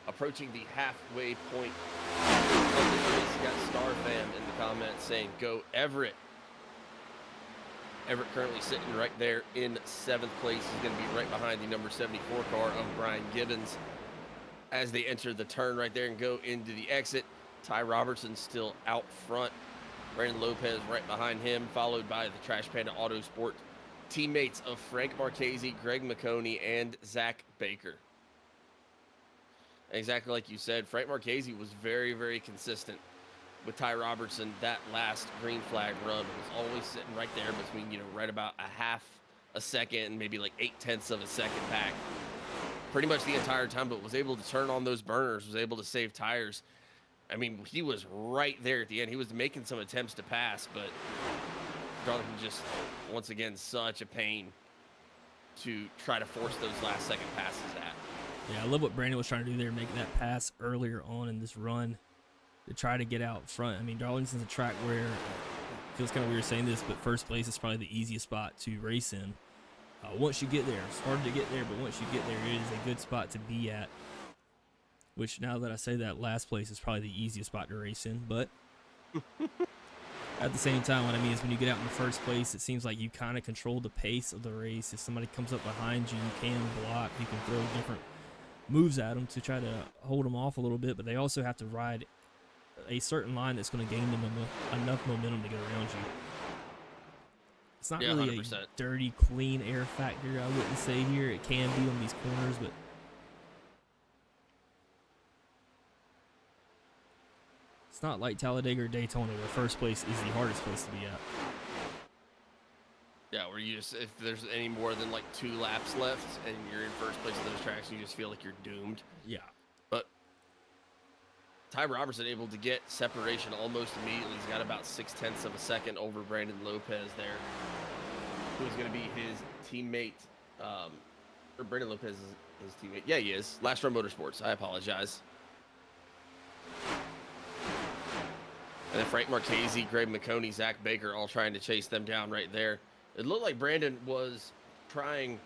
Approaching the halfway point of this race, you got Star Fam in the comments saying, go Everett. Everett currently sitting right there in 7th place. He's going to be right behind the number 74 car of Brian Gibbons. As they enter the turn right there and go into the exit, Ty Robertson still out front. Brandon Lopez right behind him, followed by the Trash Panda Autosport teammates of Frank Marchese, Greg McConey, and Zach Baker. And exactly like you said, Frank Marchese was very, very consistent with Ty Robertson. That last green flag run was always sitting right there between, you know, right about a half a second and maybe like 0.8 of a second back. Pretty much the entire time, but was able to turn on those burners, was able to save tires. I mean, he was right there at the end. He was making some attempts to pass, but Darlington just, once again, such a pain to try to force those last second passes at. Yeah, I love what Brandon was trying to do there, making that pass earlier on in this run to try to get out front. I mean, Darlington's a track where it feels kind of weird saying this, but first place is probably the easiest spot to race in. Once you get there, it's hard to get there, but once you get there, it is a good spot to be at. Which, now that I say that, last place is probably the easiest spot to race in. But at the same time, what I mean is when you get out in the first place, it seems like you kind of control the pace of the race. If somebody comes up behind you, you can block. You can throw different moves at them to try to hold them off a little bit. But they also have to ride a certain line that's going to gain them enough momentum to get around you. It's not really 100%. A dirty, clean air factor, I wouldn't say here. It can be on these corners, but it's not like Talladega or Daytona where first place is the hardest place to be at. Yeah, where you just, if there's any more than like 2 laps left and you're in first place of those tracks, you just feel like you're doomed. Yeah. But Ty Robertson able to get separation almost immediately. He's got about 0.6 of a second over Brandon Lopez there, who's going to be his teammate. Or Brandon Lopez is his teammate. Yeah, he is. Last Run Motorsports. I apologize. And then Frank Marchese, Greg McConey, Zach Baker all trying to chase them down right there. It looked like Brandon was trying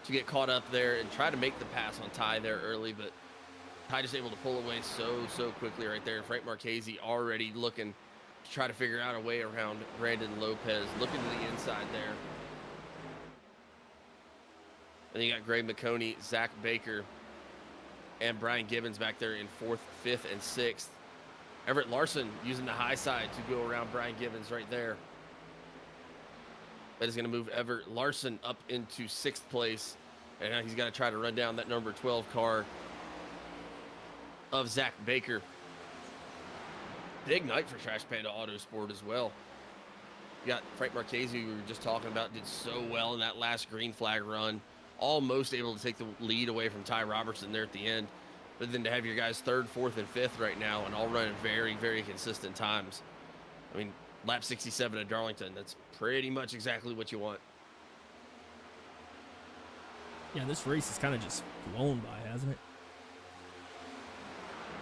to get caught up there and try to make the pass on Ty there early, but Ty just able to pull away so quickly right there. Frank Marchese already looking to try to figure out a way around Brandon Lopez, looking to the inside there. And you got Greg McConey, Zach Baker, and Brian Gibbons back there in 4th, 5th, and 6th. Everett Larson using the high side to go around Brian Gibbons right there. That is going to move Everett Larson up into 6th place. And now he's got to try to run down that number 12 car of Zach Baker. Big night for Trash Panda Autosport as well. You got Frank Marchese, who we were just talking about, did so well in that last green flag run. Almost able to take the lead away from Ty Robertson there at the end. But then to have your guys 3rd, 4th, and 5th right now and all running very, very consistent times. I mean, lap 67 at Darlington, that's pretty much exactly what you want. Yeah, this race has kind of just flown by, hasn't it?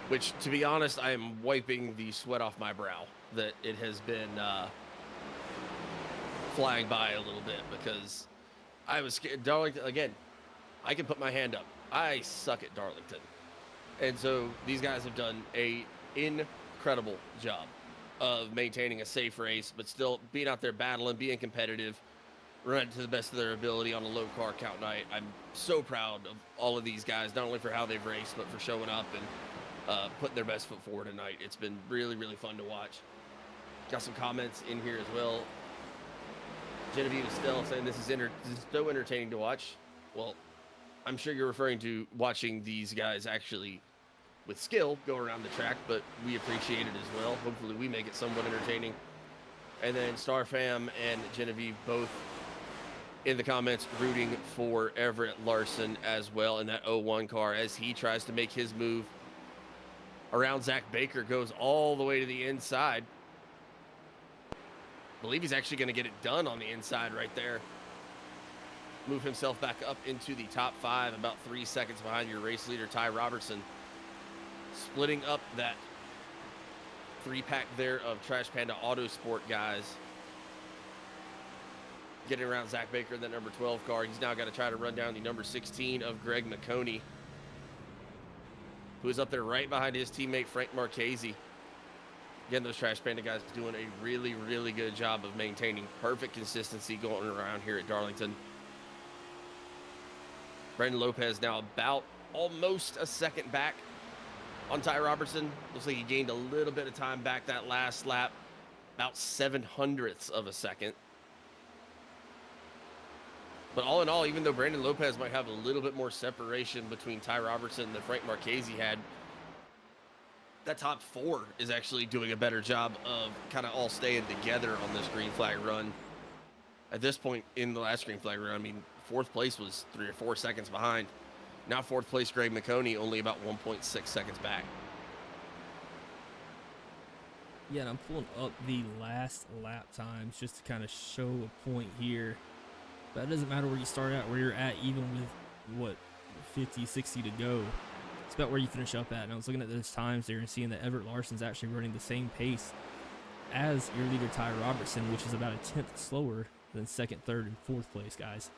Which, to be honest, I am wiping the sweat off my brow that it has been flying by a little bit, because I was scared. Darlington, again, I can put my hand up. I suck at Darlington. And so these guys have done an incredible job of maintaining a safe race, but still being out there battling, being competitive, running to the best of their ability on a low car count night. I'm so proud of all of these guys, not only for how they've raced, but for showing up and putting their best foot forward tonight. It's been really, really fun to watch. Got some comments in here as well. Genevieve is still saying this is so entertaining to watch. Well, I'm sure you're referring to watching these guys actually with skill go around the track, but we appreciate it as well. Hopefully we make it somewhat entertaining. And then Star Fam and Genevieve both in the comments rooting for Everett Larson as well in that 01 car as he tries to make his move around Zach Baker, goes all the way to the inside. I believe he's actually going to get it done on the inside right there. Move himself back up into the top 5, about 3 seconds behind your race leader, Ty Robertson. Splitting up that 3-pack there of Trash Panda Autosport guys. Getting around Zach Baker in that number 12 car. He's now got to try to run down the number 16 of Greg McConey, who is up there right behind his teammate Frank Marchese. Again, those Trash Panda guys doing a really, really good job of maintaining perfect consistency going around here at Darlington. Brandon Lopez now about almost a second back on Ty Robertson. Looks like he gained a little bit of time back that last lap, about 0.07 of a second. But all in all, even though Brandon Lopez might have a little bit more separation between Ty Robertson than Frank Marchese had, that top 4 is actually doing a better job of kind of all staying together on this green flag run. At this point in the last green flag run, I mean, 4th place was 3 or 4 seconds behind. Now 4th place Greg McConey only about 1.6 seconds back. Yeah, and I'm pulling up the last lap times just to kind of show a point here. But it doesn't matter where you start at, where you're at, even with, what, 50, 60 to go. It's about where you finish up at. And I was looking at those times there and seeing that Everett Larson's actually running the same pace as your leader, Ty Robertson, which is about a 10th slower than 2nd, 3rd, and 4th place guys.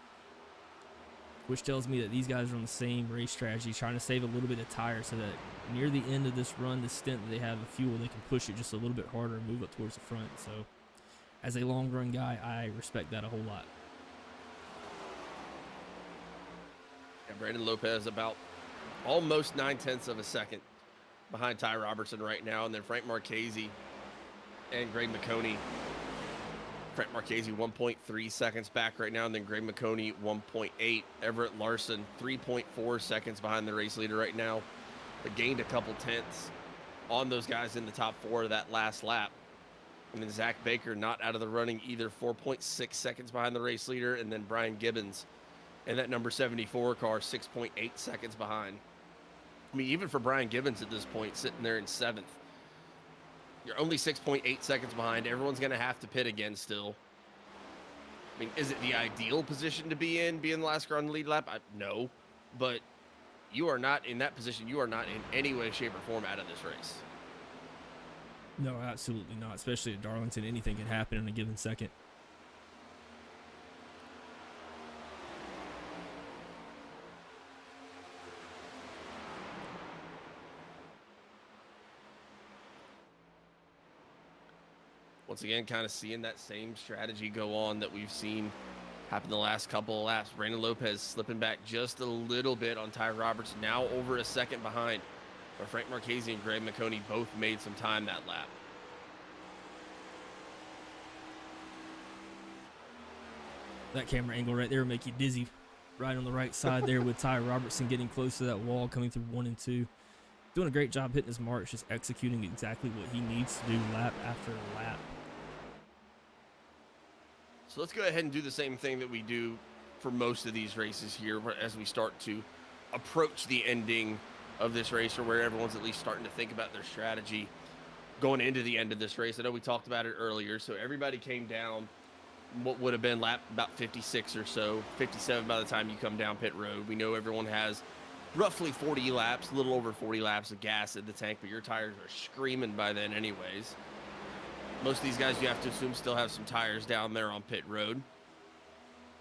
Which tells me that these guys are on the same race strategy, trying to save a little bit of tire so that near the end of this run, the stint that they have of fuel, they can push it just a little bit harder and move up towards the front. So, as a long run guy, I respect that a whole lot. Yeah, Brandon Lopez about almost 0.9 of a second behind Ty Robertson right now, and then Frank Marchese and Greg McConey. Frank Marchese 1.3 seconds back right now, and then Greg McConey 1.8. Everett Larson 3.4 seconds behind the race leader right now. They gained a couple tenths on those guys in the top 4 of that last lap. And then Zach Baker not out of the running either, 4.6 seconds behind the race leader, and then Brian Gibbons and that number 74 car 6.8 seconds behind. I mean, even for Brian Gibbons at this point, sitting there in 7th, you're only 6.8 seconds behind. Everyone's going to have to pit again still. I mean, is it the ideal position to be in, being the last car on the lead lap? No, but you are not in that position. You are not in any way, shape, or form out of this race. No, absolutely not, especially at Darlington. Anything can happen in a given second. Once again, kind of seeing that same strategy go on that we've seen happen the last couple of laps. Brandon Lopez slipping back just a little bit on Ty Robertson, now over a second behind. But Frank Marchese and Greg McConey both made some time that lap. That camera angle right there will make you dizzy. Right on the right side there with Ty Robertson getting close to that wall, coming through 1 and 2. Doing a great job hitting his marks, just executing exactly what he needs to do lap after lap. So let's go ahead and do the same thing that we do for most of these races here as we start to approach the ending of this race, or where everyone's at least starting to think about their strategy going into the end of this race. I know we talked about it earlier. So everybody came down what would have been lap about 56 or so, 57 by the time you come down pit road. We know everyone has roughly 40 laps, a little over 40 laps of gas in the tank, but your tires are screaming by then anyways. Most of these guys, you have to assume, still have some tires down there on pit road.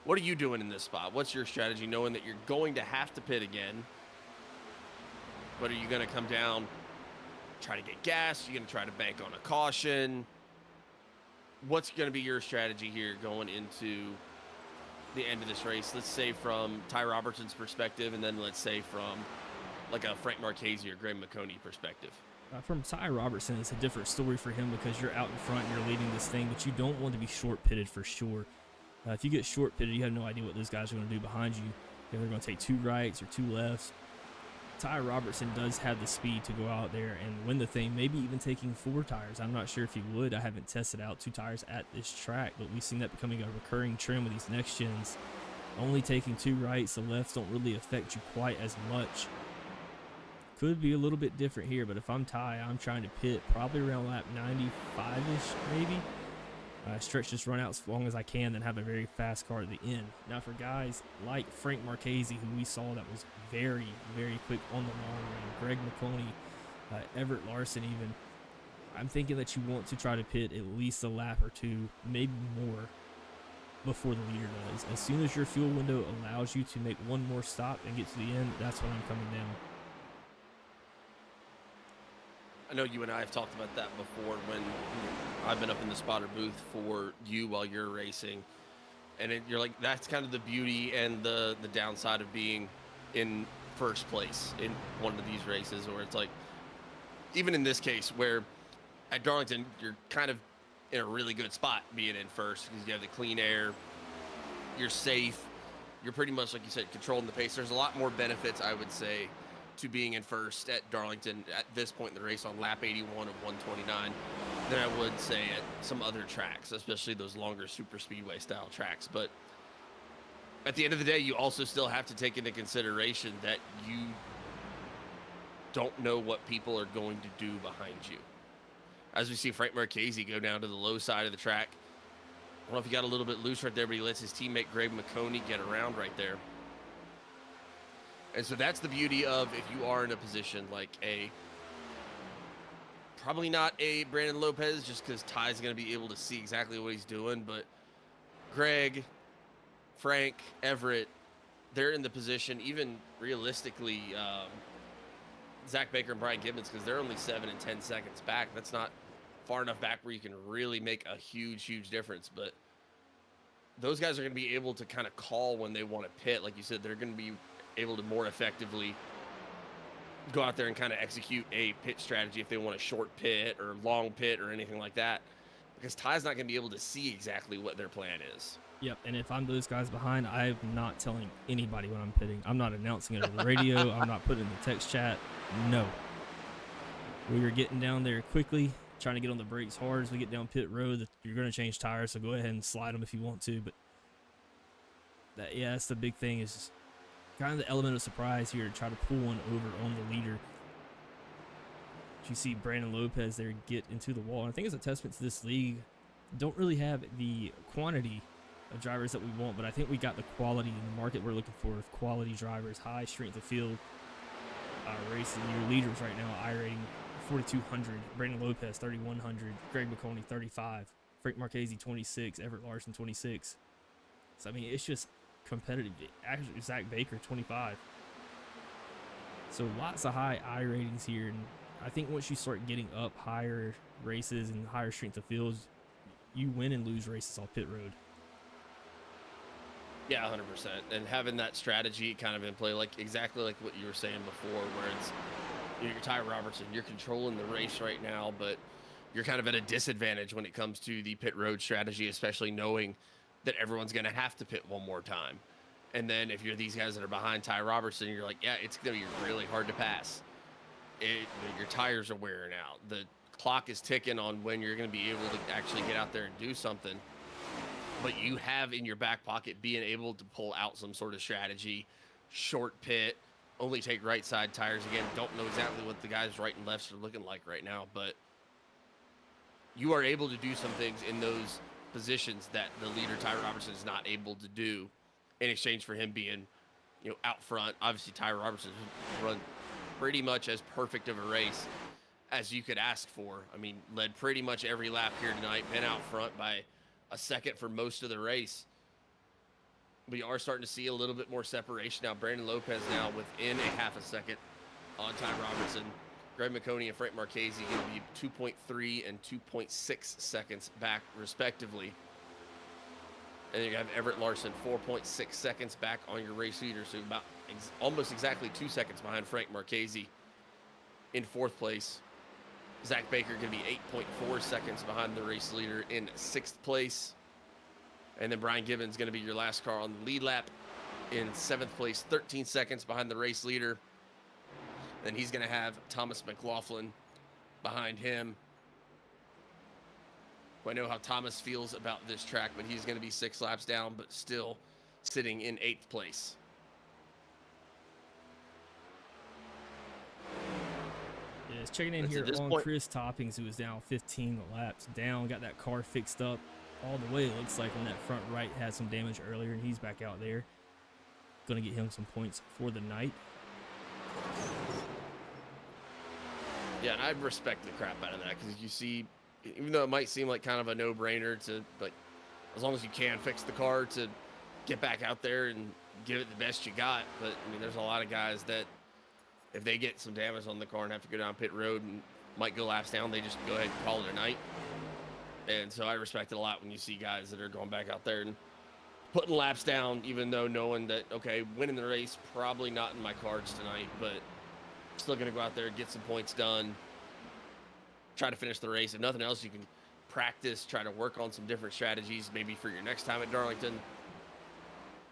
What are you doing in this spot? What's your strategy, knowing that you're going to have to pit again? But are you going to come down, try to get gas? Are you going to try to bank on a caution? What's going to be your strategy here going into the end of this race? Let's say from Ty Robertson's perspective, and then let's say from like a Frank Marchese or Greg McConey perspective. From Ty Robertson, it's a different story for him because you're out in front and you're leading this thing, but you don't want to be short pitted for sure. If you get short pitted, you have no idea what those guys are going to do behind you. They're going to take 2 rights or 2 lefts. Ty Robertson does have the speed to go out there and win the thing, maybe even taking 4 tires. I'm not sure if he would. I haven't tested out 2 tires at this track, but we've seen that becoming a recurring trend with these next gens. Only taking 2 rights, the lefts don't really affect you quite as much. Could be a little bit different here, but if I'm Ty, I'm trying to pit probably around lap 95-ish, maybe. Stretch this run out as long as I can, then have a very fast car at the end. Now for guys like Frank Marchese, who we saw that was very, very quick on the long run, Greg McConey, Everett Larson even, I'm thinking that you want to try to pit at least a lap or 2, maybe more, before the leader does. As soon as your fuel window allows you to make one more stop and get to the end, that's when I'm coming down. I know you and I have talked about that before when I've been up in the spotter booth for you while you're racing. And you're like, that's kind of the beauty and the downside of being in first place in one of these races, or it's like, even in this case where at Darlington, you're kind of in a really good spot being in first because you have the clean air, you're safe, you're pretty much, like you said, controlling the pace. There's a lot more benefits, I would say, to being in first at Darlington at this point in the race on lap 81 of 129 than I would say at some other tracks, especially those longer super speedway style tracks. But at the end of the day, you also still have to take into consideration that you don't know what people are going to do behind you. As we see Frank Marchese go down to the low side of the track. I don't know if he got a little bit loose right there, but he lets his teammate Greg McConey get around right there. And so that's the beauty of if you are in a position like probably not a Brandon Lopez, just because Ty's going to be able to see exactly what he's doing. But Greg, Frank, Everett, they're in the position, even realistically, Zach Baker and Brian Gibbons, because they're only 7 and 10 seconds back. That's not far enough back where you can really make a huge, huge difference. But those guys are going to be able to kind of call when they want to pit. Like you said, they're going to be able to more effectively go out there and kind of execute a pit strategy if they want a short pit or long pit or anything like that, because Ty's not going to be able to see exactly what their plan is. Yep, and if I'm those guys behind, I'm not telling anybody when I'm pitting. I'm not announcing it on the radio. I'm not putting it in the text chat. No. We were getting down there quickly, trying to get on the brakes hard as we get down pit road. You're going to change tires, so go ahead and slide them if you want to. But that's the big thing, is kind of the element of surprise here to try to pull one over on the leader. You see Brandon Lopez there get into the wall. And I think it's a testament to this league. Don't really have the quantity of drivers that we want, but I think we got the quality in the market we're looking for of quality drivers, high strength of field racing. Your leaders right now, iRating 4,200, Brandon Lopez 3,100, Greg McConey 35, Frank Marchese 26, Everett Larson 26. So I mean, it's just competitive. Actually, Zach Baker 25. So lots of high I ratings here, and I think once you start getting up higher races and higher strength of fields, you win and lose races off pit road. Yeah, 100%. And having that strategy kind of in play, like exactly like what you were saying before, where it's you're Ty Robertson, you're controlling the race right now, but you're kind of at a disadvantage when it comes to the pit road strategy, especially knowing that everyone's going to have to pit one more time. And then if you're these guys that are behind Ty Robertson, you're like, yeah, it's going to be really hard to pass. Your tires are wearing out. The clock is ticking on when you're going to be able to actually get out there and do something. But you have in your back pocket being able to pull out some sort of strategy, short pit, only take right side tires again. Don't know exactly what the guys right and lefts are looking like right now, but you are able to do some things in those positions that the leader Ty Robertson is not able to do, in exchange for him being, out front. Obviously, Ty Robertson run pretty much as perfect of a race as you could ask for. I mean, led pretty much every lap here tonight, been out front by a second for most of the race. We are starting to see a little bit more separation now. Brandon Lopez now within a half a second on Ty Robertson. Greg McConey and Frank Marchese going to be 2.3 and 2.6 seconds back, respectively. And then you have Everett Larson, 4.6 seconds back on your race leader. So about almost exactly 2 seconds behind Frank Marchese in fourth place. Zach Baker going to be 8.4 seconds behind the race leader in sixth place. And then Brian Gibbons going to be your last car on the lead lap in seventh place, 13 seconds behind the race leader. Then he's going to have Thomas McLaughlin behind him. I know how Thomas feels about this track, but he's going to be 6 laps down, but still sitting in 8th place. Yeah, it's checking in here on Chris Toppings, who was down 15 laps down, got that car fixed up all the way. It looks like on that front right had some damage earlier, and he's back out there. Going to get him some points for the night. Yeah, and I respect the crap out of that, because you see, even though it might seem like kind of a no-brainer to, like, as long as you can fix the car, to get back out there and give it the best you got. But I mean, there's a lot of guys that if they get some damage on the car and have to go down pit road and might go laps down, they just go ahead and call it a night. And so I respect it a lot when you see guys that are going back out there and putting laps down, even though knowing that, okay, winning the race, probably not in my cards tonight, but still going to go out there, get some points done, try to finish the race. If nothing else, you can practice, try to work on some different strategies, maybe for your next time at Darlington.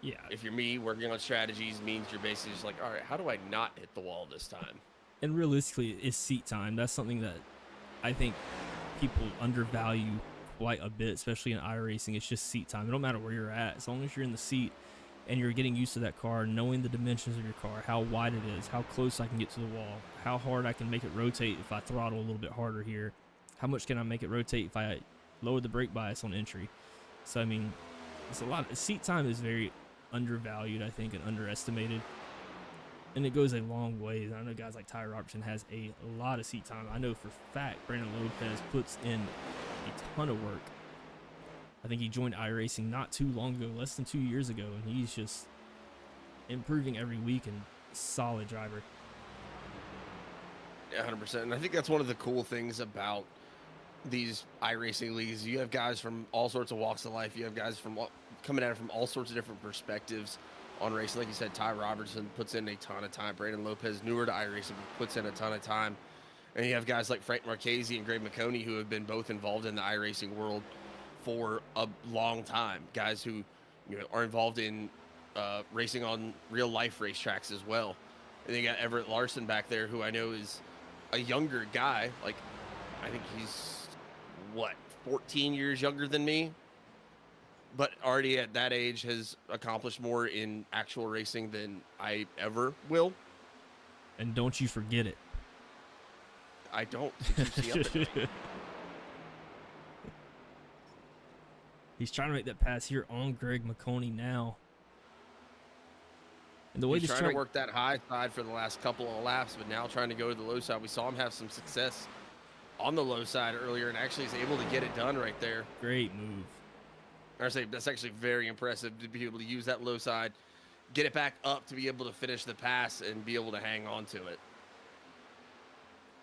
Yeah. If you're me, working on strategies means you're basically just like, all right, how do I not hit the wall this time? And realistically, it's seat time. That's something that I think people undervalue quite a bit, especially in iRacing. It's just seat time. It don't matter where you're at. As long as you're in the seat and you're getting used to that car, knowing the dimensions of your car, how wide it is, how close I can get to the wall, how hard I can make it rotate if I throttle a little bit harder here, how much can I make it rotate if I lower the brake bias on entry. So, I mean, it's a lot. Seat time is very undervalued, I think, and underestimated. And it goes a long way. I know guys like Ty Robertson has a lot of seat time. I know for a fact Brandon Lopez puts in a ton of work. I think he joined iRacing not too long ago, less than 2 years ago, and he's just improving every week and solid driver. Yeah, 100%. And I think that's one of the cool things about these iRacing leagues. You have guys from all sorts of walks of life. You have guys from coming at it from all sorts of different perspectives on racing. Like you said, Ty Robertson puts in a ton of time. Brandon Lopez, newer to iRacing, puts in a ton of time. And you have guys like Frank Marchese and Greg McConey, who have been both involved in the iRacing world for a long time. Guys who, you know, are involved in racing on real life racetracks as well. And you got Everett Larson back there, who I know is a younger guy. Like, I think he's, 14 years younger than me? But already at that age has accomplished more in actual racing than I ever will. And don't you forget it. I don't. He's trying to make that pass here on Greg McConey now. And the way he's trying to work that high side for the last couple of laps, but now trying to go to the low side. We saw him have some success on the low side earlier and actually is able to get it done right there. Great move. I say that's actually very impressive to be able to use that low side, get it back up to be able to finish the pass and be able to hang on to it.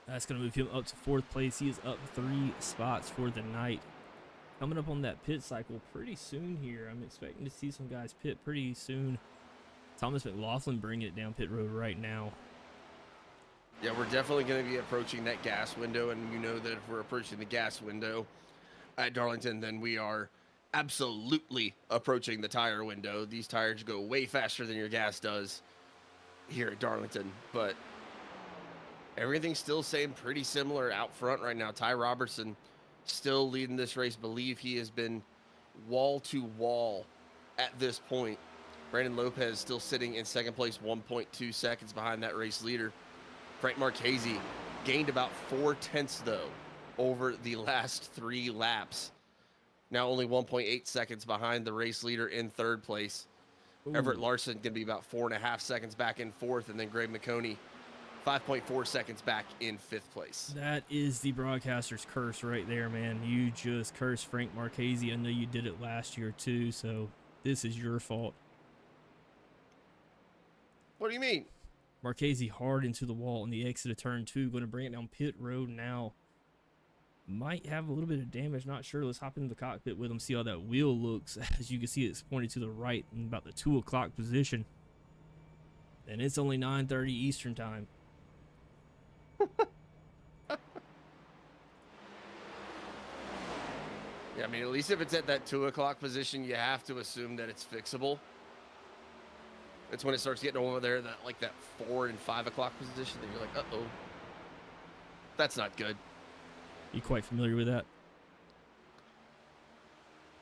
That's going to move him up to 4th place. He is up 3 spots for the night. Coming up on that pit cycle pretty soon here. I'm expecting to see some guys pit pretty soon. Thomas McLaughlin bringing it down pit road right now. Yeah, we're definitely going to be approaching that gas window, and you know that if we're approaching the gas window at Darlington, then we are absolutely approaching the tire window. These tires go way faster than your gas does here at Darlington, but everything's still staying pretty similar out front right now. Ty Robertson still leading this race. Believe he has been wall to wall at this point. Brandon Lopez still sitting in 2nd place, 1.2 seconds behind that race leader. Frank Marchese gained about 4/10 though over the last 3 laps. Now only 1.8 seconds behind the race leader in 3rd place. Ooh. Everett Larson going to be about 4.5 seconds back in 4th, and then Greg McConey 5.4 seconds back in 5th place. That is the broadcaster's curse right there, man. You just cursed Frank Marchese. I know you did it last year too, so this is your fault. What do you mean? Marchese hard into the wall on the exit of turn 2. Going to bring it down pit road now. Might have a little bit of damage. Not sure. Let's hop into the cockpit with him. See how that wheel looks. As you can see, it's pointed to the right in about the 2 o'clock position. And it's only 9:30 Eastern time. Yeah, I mean, at least if it's at that 2 o'clock position, you have to assume that it's fixable. It's when it starts getting over there, that 4 and 5 o'clock position, that you're like, uh-oh. That's not good. You quite familiar with that?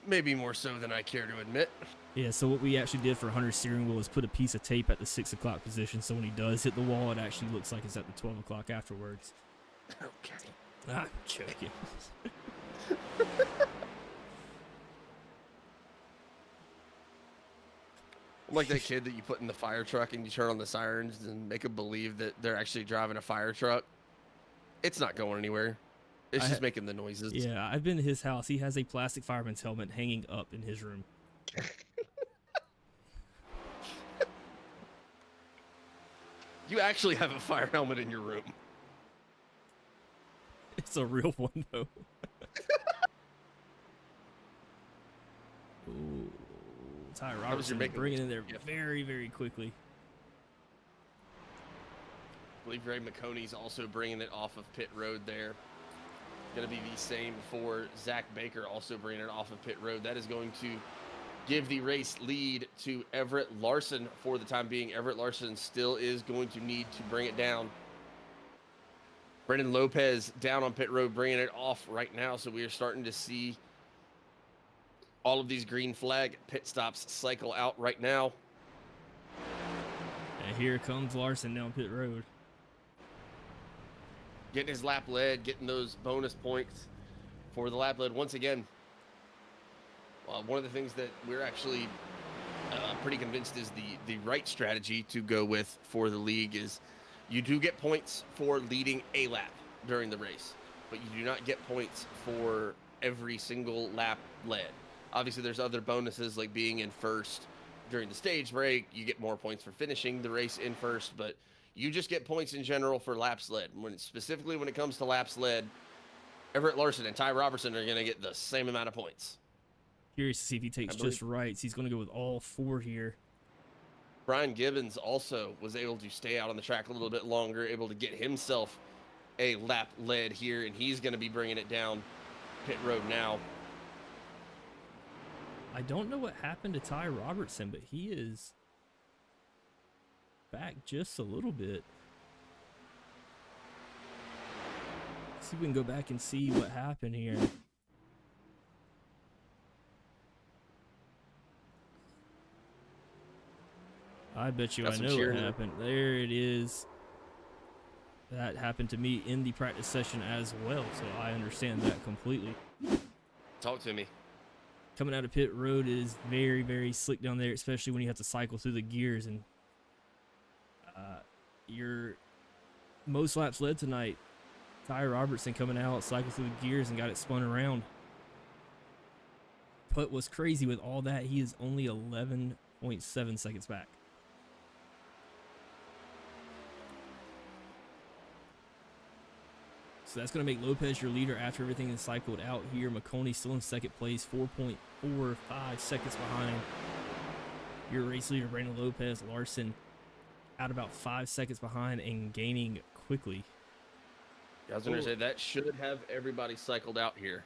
Maybe more so than I care to admit. Yeah, so what we actually did for Hunter's steering wheel is put a piece of tape at the 6 o'clock position, so when he does hit the wall, it actually looks like it's at the 12 o'clock afterwards. Okay. I'm joking. I'm like that kid that you put in the fire truck and you turn on the sirens and make them believe that they're actually driving a fire truck. It's not going anywhere. It's just making the noises. Yeah, I've been to his house. He has a plastic fireman's helmet hanging up in his room. You actually have a fire helmet in your room. It's a real one, though. Ooh, Ty Robertson bringing in there very, very quickly. I believe Greg McConey's also bringing it off of pit road there. Going to be the same for Zach Baker, also bringing it off of pit road. That is going to give the race lead to Everett Larson for the time being. Everett Larson still is going to need to bring it down. Brendan Lopez down on pit road, bringing it off right now. So we are starting to see all of these green flag pit stops cycle out right now. And here comes Larson down pit road. Getting his lap led, getting those bonus points for the lap led. Once again, one of the things that we're actually pretty convinced is the right strategy to go with for the league is you do get points for leading a lap during the race, but you do not get points for every single lap led. Obviously, there's other bonuses like being in first during the stage break. You get more points for finishing the race in first, but you just get points in general for laps led. Specifically when it comes to laps led, Everett Larson and Ty Robertson are going to get the same amount of points. Curious to see if he takes just rights. He's going to go with all 4 here. Brian Gibbons also was able to stay out on the track a little bit longer, able to get himself a lap led here, and he's going to be bringing it down pit road now. I don't know what happened to Ty Robertson, but he is back just a little bit. Let's see if we can go back and see what happened here. I bet you I know what happened. There it is. That happened to me in the practice session as well, so I understand that completely. Talk to me. Coming out of pit road is very, very slick down there, especially when you have to cycle through the gears. And your most laps led tonight, Ty Robertson coming out, cycled through the gears and got it spun around. But what's crazy with all that, he is only 11.7 seconds back. So that's going to make Lopez your leader after everything is cycled out here. McConey still in second place, 4.45 seconds behind your race leader, Brandon Lopez. Larson out about 5 seconds behind and gaining quickly. I was going to say that should have everybody cycled out here.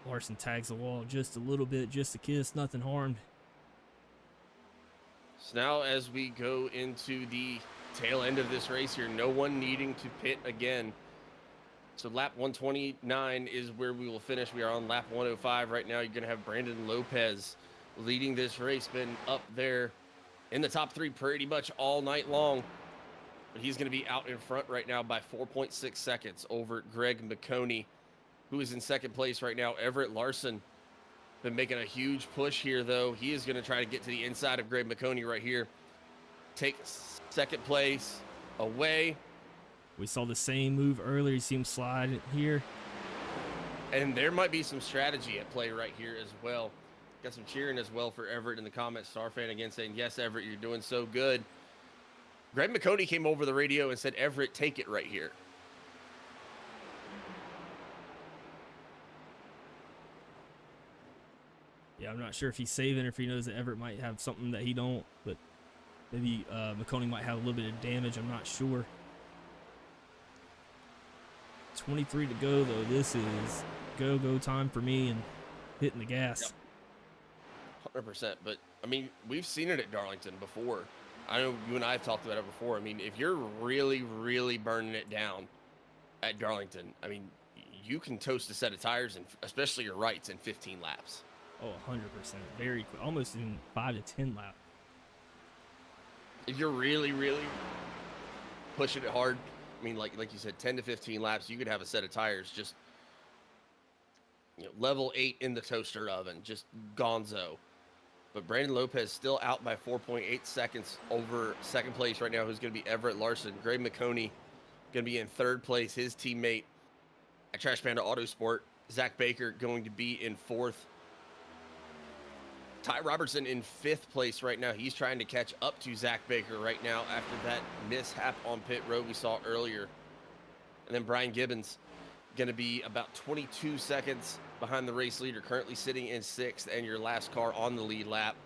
Larson tags the wall just a little bit, just a kiss, nothing harmed. So now as we go into the tail end of this race here, no one needing to pit again. So lap 129 is where we will finish. We are on lap 105 right now. You're going to have Brandon Lopez leading this race, been up there in the top 3 pretty much all night long. But he's going to be out in front right now by 4.6 seconds over Greg McConey, who is in second place right now. Everett Larson been making a huge push here, though. He is going to try to get to the inside of Greg McConey right here. Take second place away. We saw the same move earlier. You see him slide here. And there might be some strategy at play right here as well. Got some cheering as well for Everett in the comments. Star fan again saying, yes, Everett, you're doing so good. Greg McConey came over the radio and said, Everett, take it right here. Yeah, I'm not sure if he's saving or if he knows that Everett might have something that he don't, but maybe McConey might have a little bit of damage. I'm not sure. 23 to go, though. This is go time for me, and hitting the gas. 100%. But I mean, we've seen it at Darlington before. I know you and I have talked about it before. I mean, if you're really, really burning it down at Darlington, I mean, you can toast a set of tires, and especially your rights, in 15 laps. Oh, 100%. Very quick. Almost in 5 to 10 laps. If you're really, really pushing it hard, I mean, like you said, 10 to 15 laps, you could have a set of tires just, level 8 in the toaster oven, just gonzo. But Brandon Lopez still out by 4.8 seconds over second place right now, who's going to be Everett Larson. Greg McConey going to be in third place. His teammate at Trash Panda Autosport, Zach Baker, going to be in fourth. Ty Robertson in fifth place right now. He's trying to catch up to Zach Baker right now after that mishap on pit road we saw earlier. And then Brian Gibbons going to be about 22 seconds behind the race leader, currently sitting in sixth, and your last car on the lead lap.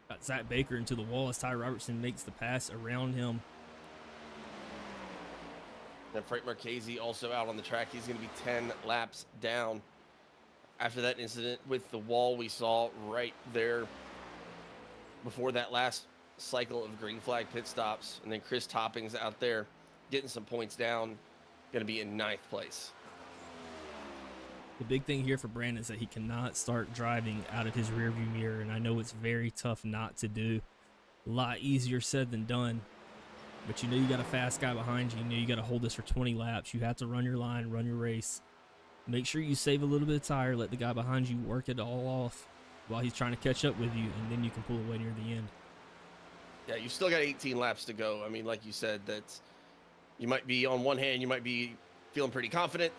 Got Zach Baker into the wall as Ty Robertson makes the pass around him. And Frank Marchese also out on the track. He's going to be 10 laps down after that incident with the wall we saw right there before that last cycle of green flag pit stops. And then Chris Toppings out there getting some points down, going to be in ninth place. The big thing here for Brandon is that he cannot start driving out of his rearview mirror, and I know it's very tough not to do. A lot easier said than done, but you know you got a fast guy behind you. You know you got to hold this for 20 laps. You have to run your line, run your race. Make sure you save a little bit of tire, let the guy behind you work it all off while he's trying to catch up with you, and then you can pull away near the end. Yeah, you still got 18 laps to go. I mean, like you said, that's, you might be, on one hand, you might be feeling pretty confident,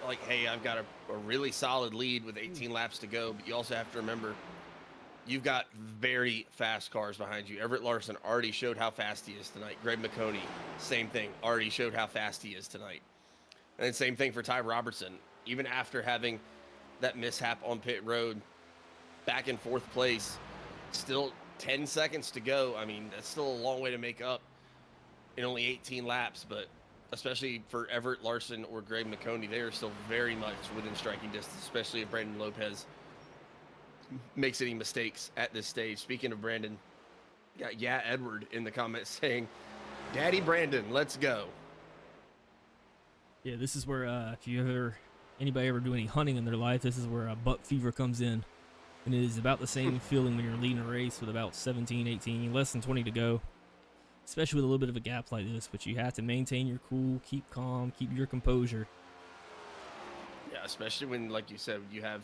like, hey, I've got a really solid lead with 18 laps to go, but you also have to remember you've got very fast cars behind you. Everett Larson already showed how fast he is tonight. Greg McConey, same thing, already showed how fast he is tonight. And then same thing for Ty Robertson. Even after having that mishap on pit road, back in fourth place, still 10 seconds to go. I mean, that's still a long way to make up in only 18 laps, but especially for Everett Larson or Greg McConey, they are still very much within striking distance, especially if Brandon Lopez makes any mistakes at this stage. Speaking of Brandon, got Edward in the comments saying, Daddy Brandon, let's go. Yeah, this is where if anybody ever do any hunting in their life, this is where buck fever comes in. And it is about the same feeling when you're leading a race with about 17, 18, less than 20 to go. Especially with a little bit of a gap like this, but you have to maintain your cool, keep calm, keep your composure. Yeah, especially when, like you said, you have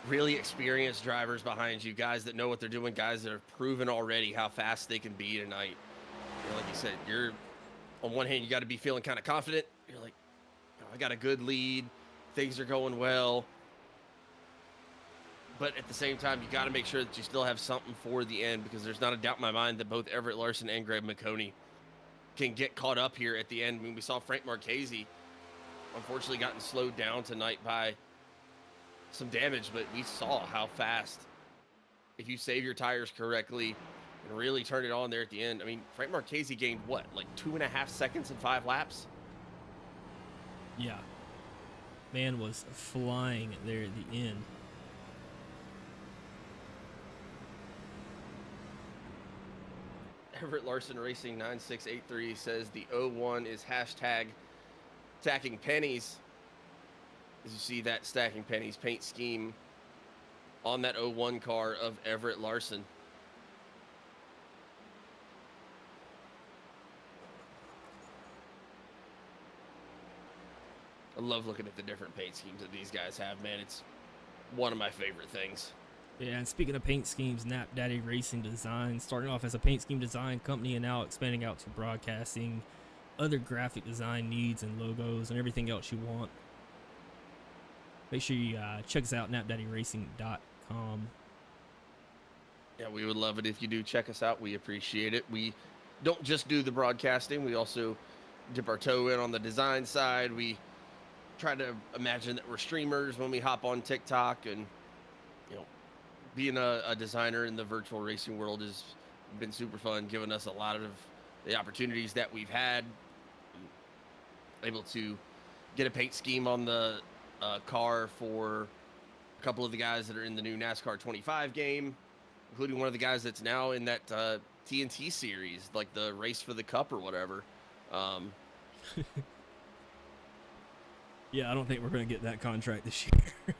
really experienced drivers behind you, guys that know what they're doing, guys that have proven already how fast they can be tonight. Like you said, you're, on one hand, you got to be feeling kind of confident. You're like, I got a good lead, things are going well. But at the same time, you got to make sure that you still have something for the end, because there's not a doubt in my mind that both Everett Larson and Greg McConey can get caught up here at the end. I mean, we saw Frank Marchese unfortunately gotten slowed down tonight by some damage, but we saw how fast, if you save your tires correctly and really turn it on there at the end. I mean, Frank Marchese gained what, like 2.5 seconds in 5 laps? Yeah. Man was flying there at the end. Everett Larson Racing 9683 says the 01 is hashtag stacking pennies. As you see that stacking pennies paint scheme on that 01 car of Everett Larson. I love looking at the different paint schemes that these guys have, man. It's one of my favorite things. Yeah, and speaking of paint schemes, Knapp Daddy Racing Design, starting off as a paint scheme design company and now expanding out to broadcasting, other graphic design needs and logos and everything else you want. Make sure you check us out, knappdaddyracing.com. Yeah, we would love it if you do check us out. We appreciate it. We don't just do the broadcasting. We also dip our toe in on the design side. We try to imagine that we're streamers when we hop on TikTok, and being a designer in the virtual racing world has been super fun, giving us a lot of the opportunities that we've had. Able to get a paint scheme on the car for a couple of the guys that are in the new NASCAR 25 game, including one of the guys that's now in that TNT series, like the Race for the Cup or whatever. Yeah, I don't think we're going to get that contract this year.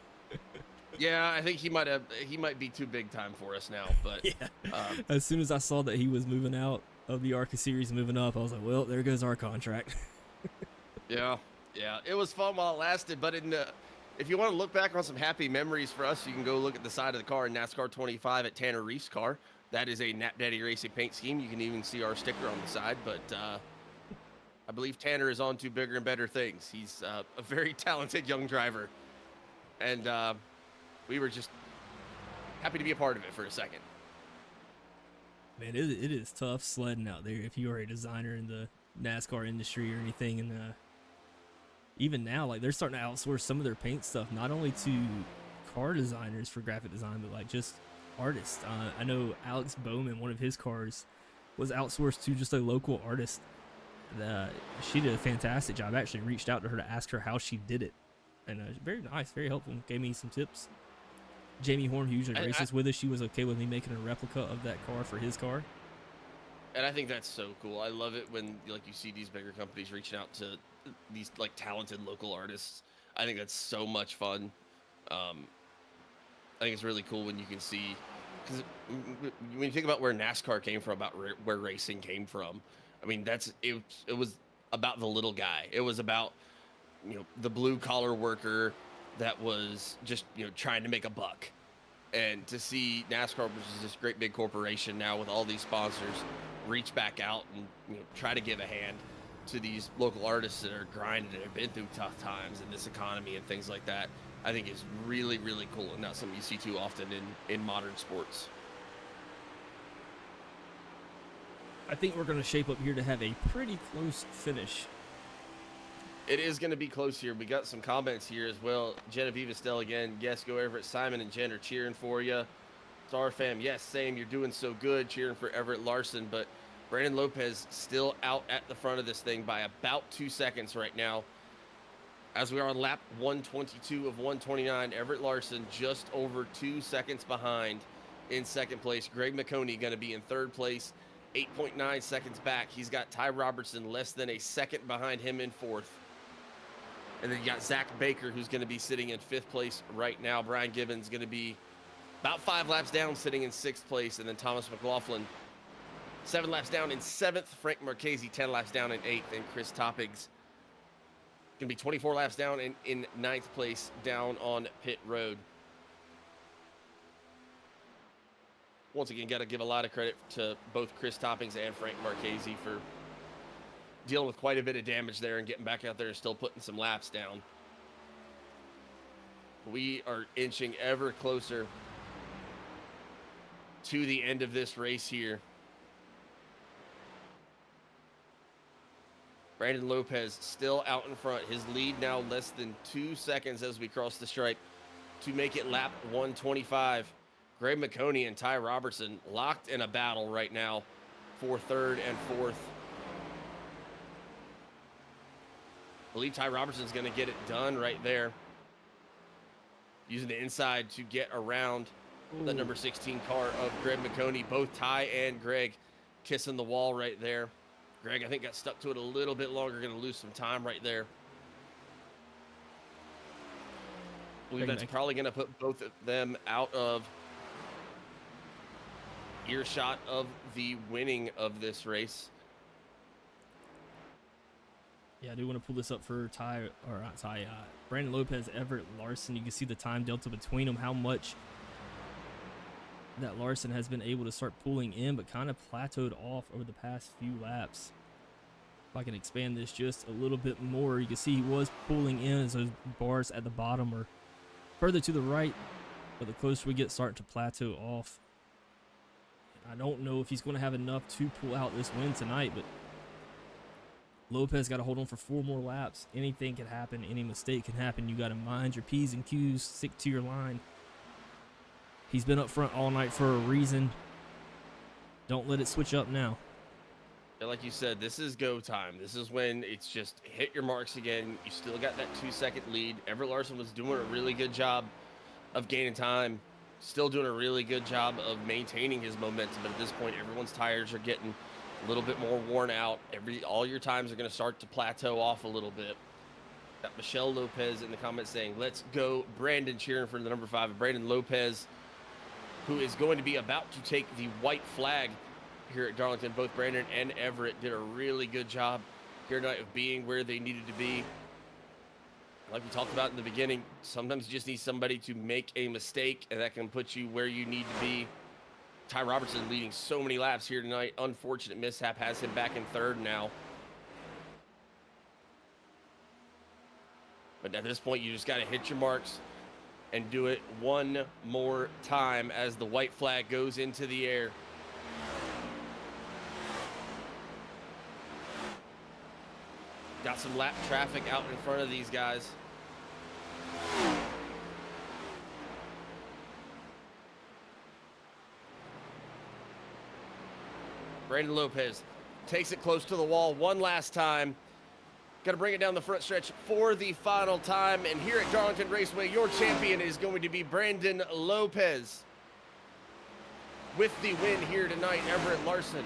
Yeah, I think he might be too big time for us now. But yeah, as soon as I saw that he was moving out of the ARCA series, moving up, I was like, well, there goes our contract. yeah, it was fun while it lasted. But if you want to look back on some happy memories for us, you can go look at the side of the car in NASCAR 25 at Tanner Reef's car. That is a Knapp Daddy Racing paint scheme. You can even see our sticker on the side. But I believe Tanner is on to bigger and better things. He's a very talented young driver, and we were just happy to be a part of it for a second. Man, it is tough sledding out there if you are a designer in the NASCAR industry or anything. And even now, like, they're starting to outsource some of their paint stuff, not only to car designers for graphic design, but like just artists. I know Alex Bowman, one of his cars, was outsourced to just a local artist. She did a fantastic job. I actually reached out to her to ask her how she did it, and very nice, very helpful. Gave me some tips. Jamie Horn, who usually races with us, she was okay with me making a replica of that car for his car. And I think that's so cool. I love it when like you see these bigger companies reaching out to these like talented local artists. I think that's so much fun. I think it's really cool when you can see, because when you think about where NASCAR came from, about where racing came from, I mean, it was about the little guy. It was about, the blue collar worker that was just, trying to make a buck. And to see NASCAR, which is this great big corporation now with all these sponsors, reach back out and try to give a hand to these local artists that are grinding and have been through tough times in this economy and things like that, I think is really, really cool, and not something you see too often in modern sports. I think we're going to shape up here to have a pretty close finish. It is going to be close here. We got some comments here as well. Genevieve Estelle again. Yes, go Everett. Simon and Jen are cheering for you. Star fam, yes, same. You're doing so good, cheering for Everett Larson. But Brandon Lopez still out at the front of this thing by about 2 seconds right now. As we are on lap 122 of 129, Everett Larson just over 2 seconds behind in second place. Greg McConey going to be in third place, 8.9 seconds back. He's got Ty Robertson less than a second behind him in fourth. And then you got Zach Baker, who's going to be sitting in fifth place right now. Brian Gibbons going to be about 5 laps down, sitting in sixth place. And then Thomas McLaughlin, 7 laps down in seventh. Frank Marchese, 10 laps down in eighth. And Chris Toppings going to be 24 laps down in ninth place down on pit road. Once again, got to give a lot of credit to both Chris Toppings and Frank Marchese for dealing with quite a bit of damage there and getting back out there and still putting some laps down. We are inching ever closer to the end of this race here. Brandon Lopez still out in front. His lead now less than 2 seconds as we cross the stripe to make it lap 125. Greg McConey and Ty Robertson locked in a battle right now for third and fourth. I believe Ty Robertson's going to get it done right there, using the inside to get around the number 16 car of Greg McConey. Both Ty and Greg kissing the wall right there. Greg, I think, got stuck to it a little bit longer, going to lose some time right there. I believe that's probably going to put both of them out of earshot of the winning of this race. Yeah, I do want to pull this up for Brandon Lopez, Everett Larson. You can see the time delta between them, how much that Larson has been able to start pulling in, but kind of plateaued off over the past few laps. If I can expand this just a little bit more, you can see he was pulling in as those bars at the bottom are further to the right, but the closer we get, start to plateau off. I don't know if he's going to have enough to pull out this win tonight, but Lopez got to hold on for 4 more laps. Anything can happen. Any mistake can happen. You got to mind your P's and Q's, stick to your line. He's been up front all night for a reason. Don't let it switch up now. And like you said, this is go time. This is when it's just hit your marks again. You still got that 2-second lead. Everett Larson was doing a really good job of gaining time. Still doing a really good job of maintaining his momentum. But at this point, everyone's tires are getting a little bit more worn out. All your times are going to start to plateau off a little bit. Got Michelle Lopez in the comments saying, "Let's go." Brandon cheering for the number 5. Brandon Lopez, who is going to be about to take the white flag here at Darlington. Both Brandon and Everett did a really good job here tonight of being where they needed to be. Like we talked about in the beginning, sometimes you just need somebody to make a mistake, and that can put you where you need to be. Ty Robertson leading so many laps here tonight. Unfortunate mishap has him back in 3rd now. But at this point, you just got to hit your marks and do it one more time as the white flag goes into the air. Got some lap traffic out in front of these guys. Brandon Lopez takes it close to the wall one last time. Got to bring it down the front stretch for the final time. And here at Darlington Raceway, your champion is going to be Brandon Lopez. With the win here tonight, Everett Larson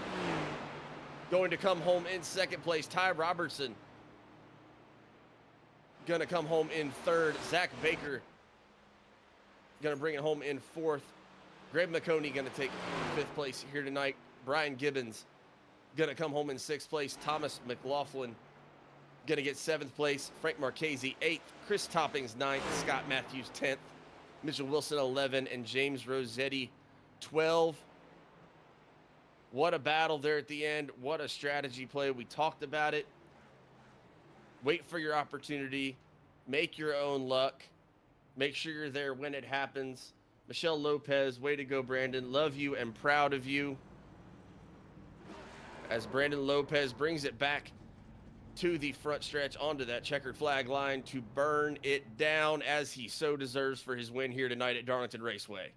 going to come home in 2nd place. Ty Robertson going to come home in 3rd. Zach Baker going to bring it home in 4th. Greg McConey going to take 5th place here tonight. Brian Gibbons going to come home in 6th place. Thomas McLaughlin going to get 7th place. Frank Marchese 8th. Chris Toppings 9th. Scott Matthews 10th. Mitchell Wilson 11. And James Rossetti 12. What a battle there at the end. What a strategy play. We talked about it. Wait for your opportunity. Make your own luck. Make sure you're there when it happens. Michelle Lopez, way to go, Brandon. Love you and proud of you. As Brandon Lopez brings it back to the front stretch onto that checkered flag line to burn it down as he so deserves for his win here tonight at Darlington Raceway.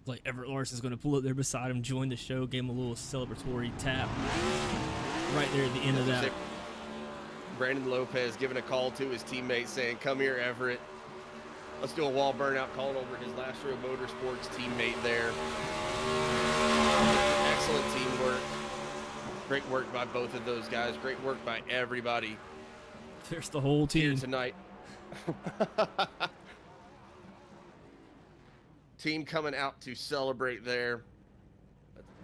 Like Everett Larson's going to pull up there beside him, join the show, give him a little celebratory tap right there at the end of that. Brandon Lopez giving a call to his teammates saying, "Come here, Everett. Let's do a wall burnout," calling over his Last Row Motorsports teammate there. Excellent teamwork. Great work by both of those guys. Great work by everybody. There's the whole team here tonight. Team coming out to celebrate there.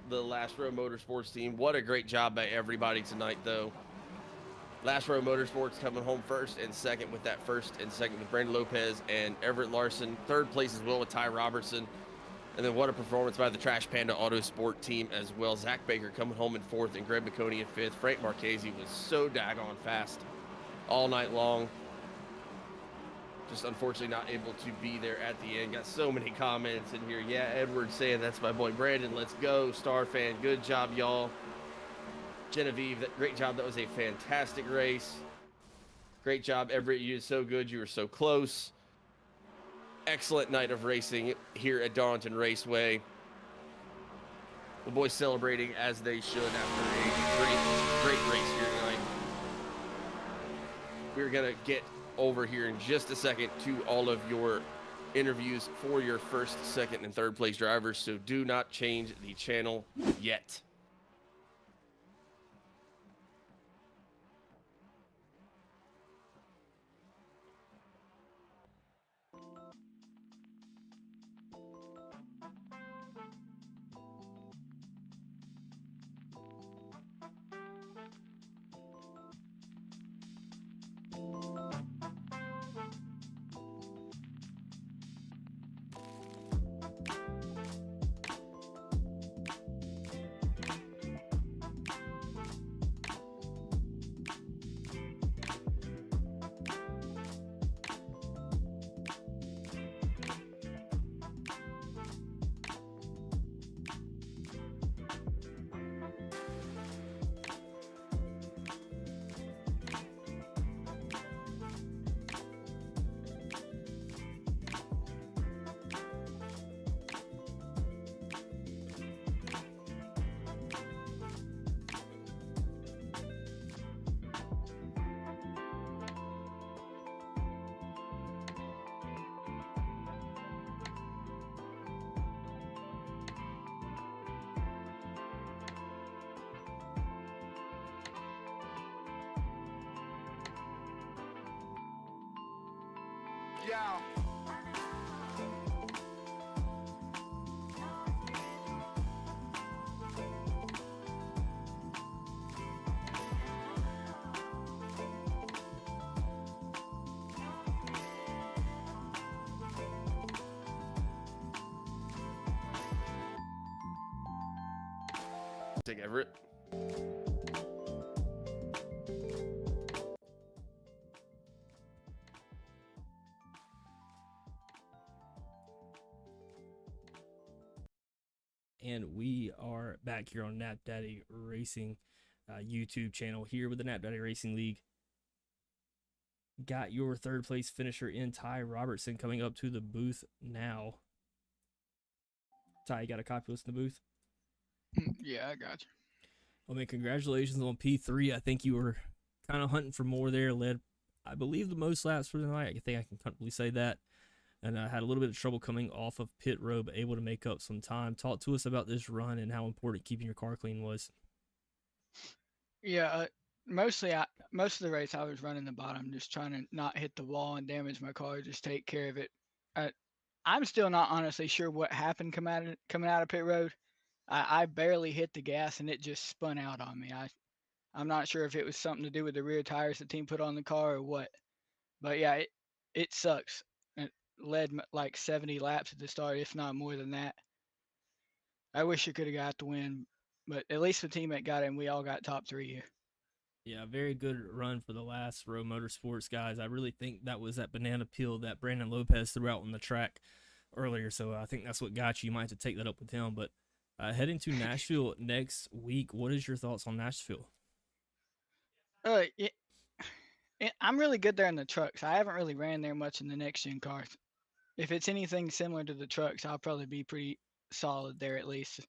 The Last Row Motorsports team. What a great job by everybody tonight, though. Last Row Motorsports coming home 1st and 2nd with that 1st and 2nd with Brandon Lopez and Everett Larson. 3rd place as well with Ty Robertson. And then what a performance by the Trash Panda Autosport team as well. Zach Baker coming home in 4th and Greg McConey in 5th. Frank Marchese was so daggone fast all night long. Just unfortunately not able to be there at the end. Got so many comments in here. Yeah, Edward saying that's my boy Brandon. Let's go, Star fan. Good job, y'all. Genevieve, great job. That was a fantastic race. Great job, Everett. You did so good. You were so close. Excellent night of racing here at Darlington Raceway. The boys celebrating as they should after a great race here tonight. We're going to get over here in just a second to all of your interviews for your 1st, 2nd, and 3rd place drivers, so do not change the channel yet. Yeah. Take Everett. And we are back here on Knapp Daddy Racing YouTube channel here with the Knapp Daddy Racing League. Got your third place finisher in Ty Robertson coming up to the booth now. Ty, you got a copy list in the booth? Yeah, I got you. Well, man, congratulations on P3. I think you were kind of hunting for more there. Led, I believe, the most laps for the night. I think I can comfortably say that. And I had a little bit of trouble coming off of pit road, but able to make up some time. Talk to us about this run and how important keeping your car clean was. Yeah, most of the race I was running the bottom, just trying to not hit the wall and damage my car, just take care of it. Uh, I'm still not honestly sure what happened coming out of pit road. I barely hit the gas and it just spun out on me. I'm not sure if it was something to do with the rear tires the team put on the car or what. But yeah, it sucks. It led like 70 laps at the start, if not more than that. I wish I could have got the win, but at least the teammate got it and we all got top 3 here. Yeah, very good run for the last row motorsports guys. I really think that was that banana peel that Brandon Lopez threw out on the track earlier. So I think that's what got you. You might have to take that up with him. But heading to Nashville next week, what is your thoughts on Nashville? I'm really good there in the trucks. I haven't really ran there much in the next gen cars. If it's anything similar to the trucks, I'll probably be pretty solid there at least.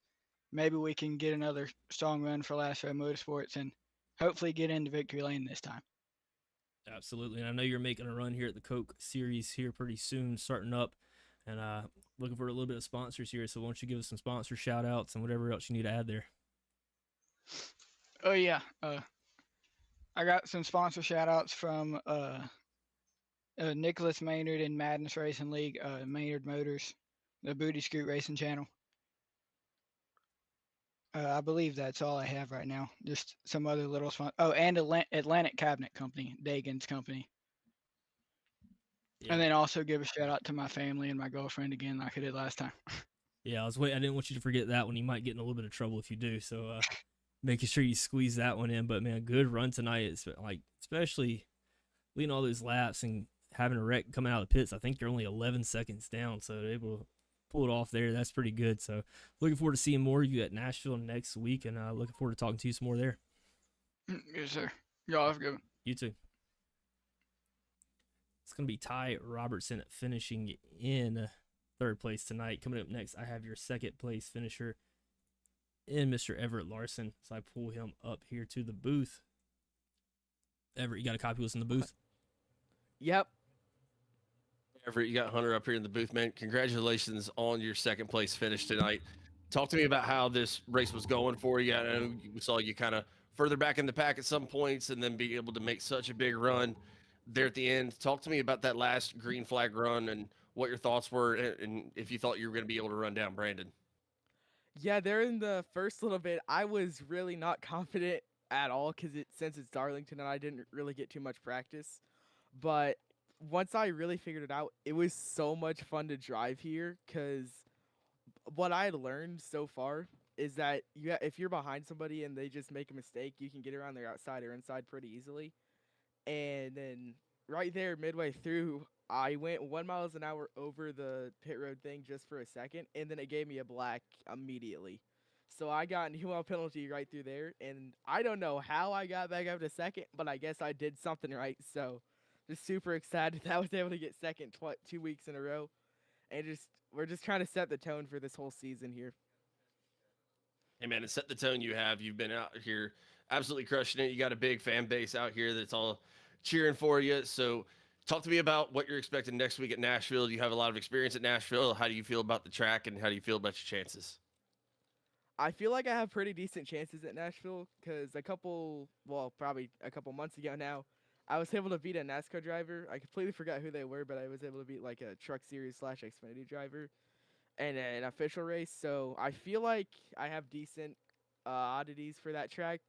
Maybe we can get another strong run for Last Row Motorsports and hopefully get into victory lane this time. Absolutely. And I know you're making a run here at the Coke Series here pretty soon, starting up. And looking for a little bit of sponsors here. So why don't you give us some sponsor shout outs and whatever else you need to add there? Oh, yeah. I got some sponsor shout outs from Nicholas Maynard and Madness Racing League, Maynard Motors, the Booty Scoot Racing Channel. I believe that's all I have right now. Just some other little sponsors. Oh, and Atlantic Cabinet Company, Dagan's company. Yeah. And then also give a shout out to my family and my girlfriend again, like I did last time. Yeah, I was waiting. I didn't want you to forget that one. You might get in a little bit of trouble if you do. So making sure you squeeze that one in. But man, good run tonight. It's like especially leading all those laps and having a wreck coming out of the pits. I think you're only 11 seconds down, so they're able to pull it off there. That's pretty good. So looking forward to seeing more of you at Nashville next week, and looking forward to talking to you some more there. Yes, sir. Y'all have a good one. You too. It's going to be Ty Robertson finishing in third place tonight. Coming up next, I have your second place finisher in Mr. Everett Larson. So I pull him up here to the booth. Everett, you got a copy of us in the booth? Yep. Everett, you got Hunter up here in the booth, man. Congratulations on your second place finish tonight. Talk to me about how this race was going for you. I know we saw you kind of further back in the pack at some points and then be able to make such a big run there at the end. Talk to me about that last green flag run and what your thoughts were and if you thought you were going to be able to run down Brandon. Yeah, there in the first little bit, I was really not confident at all because since it's Darlington and I didn't really get too much practice. But once I really figured it out, it was so much fun to drive here because what I had learned so far is that if you're behind somebody and they just make a mistake, you can get around their outside or inside pretty easily. And then right there, midway through, I went 1 mile an hour over the pit road thing just for a second, and then it gave me a black immediately. So I got a 2 mile penalty right through there, and I don't know how I got back up to second, but I guess I did something right. So just super excited that I was able to get second 2 weeks in a row, and we're just trying to set the tone for this whole season here. Hey, man, and set the tone you have. You've been out here absolutely crushing it. You got a big fan base out here that's all cheering for you. So talk to me about what you're expecting next week at Nashville. Do you have a lot of experience at Nashville? How do you feel about the track, and how do you feel about your chances? I feel like I have pretty decent chances at Nashville because probably a couple months ago now, I was able to beat a NASCAR driver. I completely forgot who they were, but I was able to beat like a Truck Series / Xfinity driver in an official race. So I feel like I have decent oddities for that track.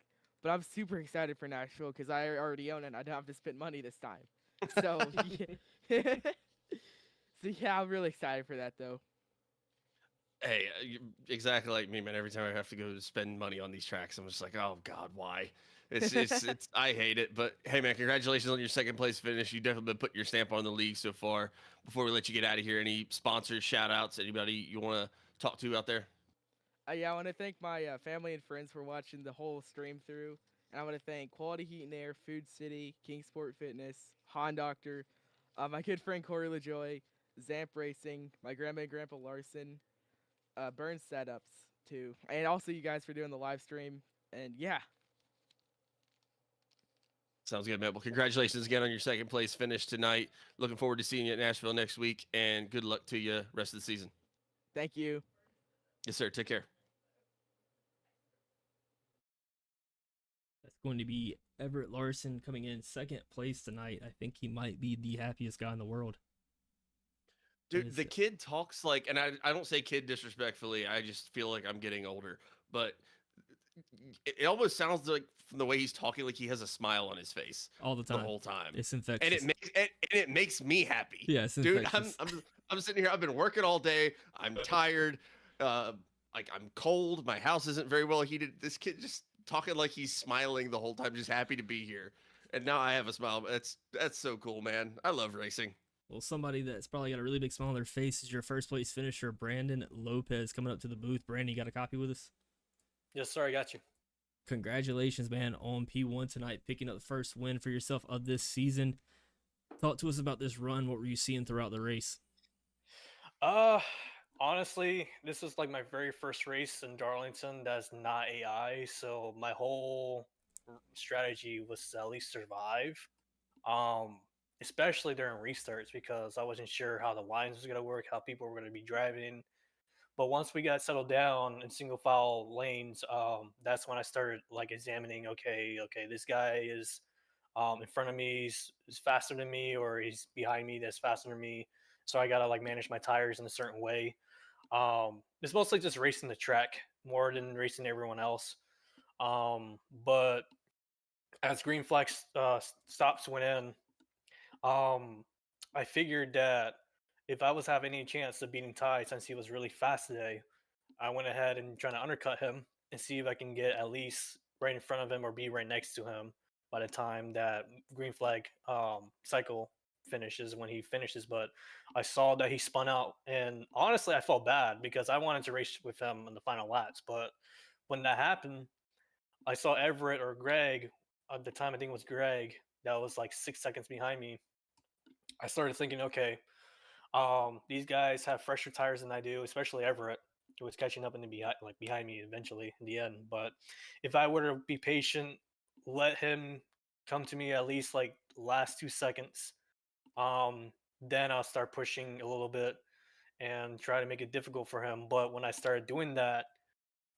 But I'm super excited for Nashville because I already own it and I don't have to spend money this time. So, yeah. So yeah, I'm really excited for that though. Hey, exactly like me, man. Every time I have to go spend money on these tracks, I'm just like, oh God, why? It's. I hate it. But hey, man, congratulations on your second place finish. You definitely been putting your stamp on the league so far. Before we let you get out of here, any sponsors, shout outs, anybody you want to talk to out there? Yeah, I want to thank my family and friends for watching the whole stream through. And I want to thank Quality Heat and Air, Food City, Kingsport Fitness, Han Doctor, my good friend Corey LaJoy, Zamp Racing, my grandma and grandpa Larson, Burn Setups too. And also you guys for doing the live stream. And yeah, Sounds good, man. Well, congratulations again on your second place finish tonight. Looking forward to seeing you at Nashville next week, and good luck to you rest of the season. thank you. Yes, sir. Take care. That's going to be Everett Larson coming in second place tonight. I think he might be the happiest guy in the world. Dude, the kid talks like, and I don't say kid disrespectfully. I just feel like I'm getting older, but it almost sounds like from the way he's talking, like he has a smile on his face all the time, the whole time. It's infectious, and it makes me happy. Yeah, it's dude. infectious. I'm sitting here. I've been working all day. I'm tired. Like I'm cold. My house isn't very well heated. This kid just talking like he's smiling the whole time, just happy to be here. And now I have a smile. That's so cool, man. I love racing. Well, somebody that's probably got a really big smile on their face is your first place finisher, Brandon Lopez, coming up to the booth. Brandon, you got a copy with us? Yes, sir. I got you. Congratulations, man, on P1 tonight, picking up the first win for yourself of this season. Talk to us about this run. What were you seeing throughout the race? Honestly, this is like my very first race in Darlington that's not AI, so my whole strategy was to at least survive. Especially during restarts because I wasn't sure how the lines was gonna work, how people were gonna be driving. But once we got settled down in single file lanes, that's when I started like examining. Okay, this guy is in front of me, is faster than me, or he's behind me that's faster than me. So I gotta like manage my tires in a certain way. It's mostly just racing the track more than racing everyone else. But as green flag stops went in, I figured that if I was having any chance of beating Ty since he was really fast today, I went ahead and trying to undercut him and see if I can get at least right in front of him or be right next to him by the time that green flag cycle finishes when he finishes. But I saw that he spun out, and honestly, I felt bad because I wanted to race with him in the final laps. But when that happened, I saw Everett or Greg at the time. I think it was Greg that was like 6 seconds behind me. I started thinking, okay, these guys have fresher tires than I do, especially Everett, who was catching up in the behind me eventually in the end. But if I were to be patient, let him come to me at least like last 2 seconds, then I'll start pushing a little bit and try to make it difficult for him. But when I started doing that,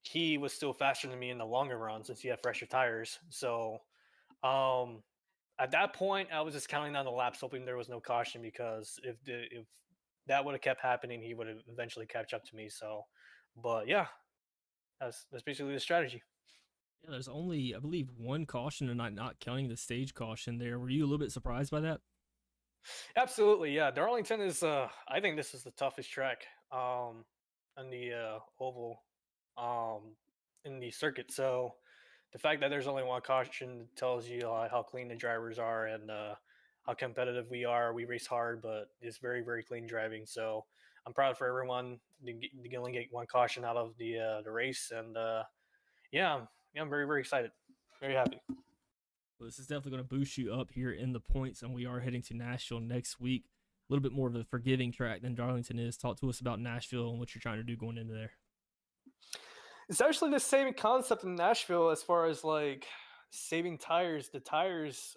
he was still faster than me in the longer run since he had fresher tires. So um, at that point, I was just counting down the laps, hoping there was no caution because if that would have kept happening, he would have eventually catch up to me. So, but yeah, that's basically the strategy. Yeah, there's only, I believe, one caution tonight, not counting the stage caution there. Were you a little bit surprised by that? Absolutely, yeah. Darlington is, I think this is the toughest track on the oval, um, in the circuit. So the fact that there's only one caution tells you how clean the drivers are and how competitive we are. We race hard, but it's very, very clean driving. So I'm proud for everyone to only get one caution out of the race, and yeah, I'm very, very excited, very happy. Well, this is definitely going to boost you up here in the points, and we are heading to Nashville next week. A little bit more of a forgiving track than Darlington is. Talk to us about Nashville and what you're trying to do going into there. It's actually the same concept in Nashville as far as like saving tires. The tires,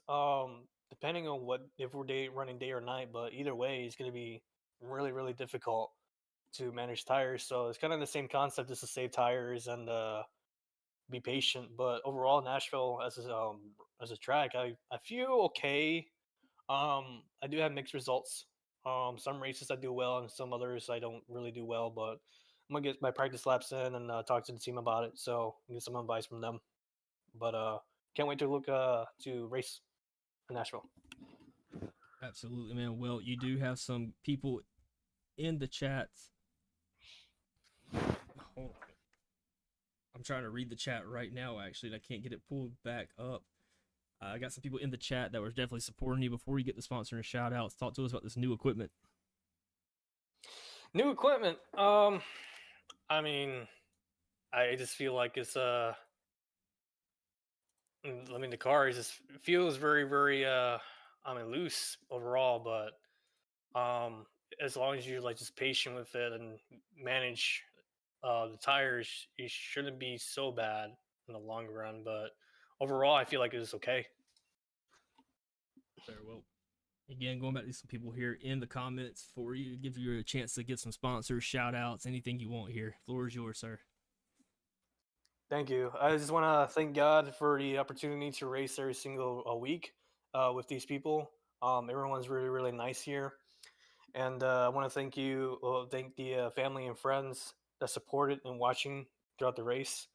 depending on what if we're running day or night, but either way, it's going to be really, really difficult to manage tires. So it's kind of the same concept as to save tires and be patient. But overall, Nashville as a track, I feel okay. I do have mixed results. Some races I do well, and some others I don't really do well. But I'm gonna get my practice laps in and talk to the team about it, so get some advice from them. But can't wait to look to race in Nashville. Absolutely, man. Well, you do have some people in the chats. Hold on. I'm trying to read the chat right now, actually, and I can't get it pulled back up. I got some people in the chat that were definitely supporting you. Before you get the sponsor and shout outs, talk to us about this new equipment. New equipment. I mean, I just feel like it's I mean, the car is just feels very, very I mean, loose overall, but as long as you're like just patient with it and manage the tires, it shouldn't be so bad in the long run. But overall, I feel like it's okay. Very well. Again, going back to some people here in the comments for you, give you a chance to get some sponsors, shout outs, anything you want here. Floor is yours, sir. Thank you. I just want to thank God for the opportunity to race every single week with these people. Everyone's really, really nice here. And I want to thank the family and friends that supported and watching throughout the race.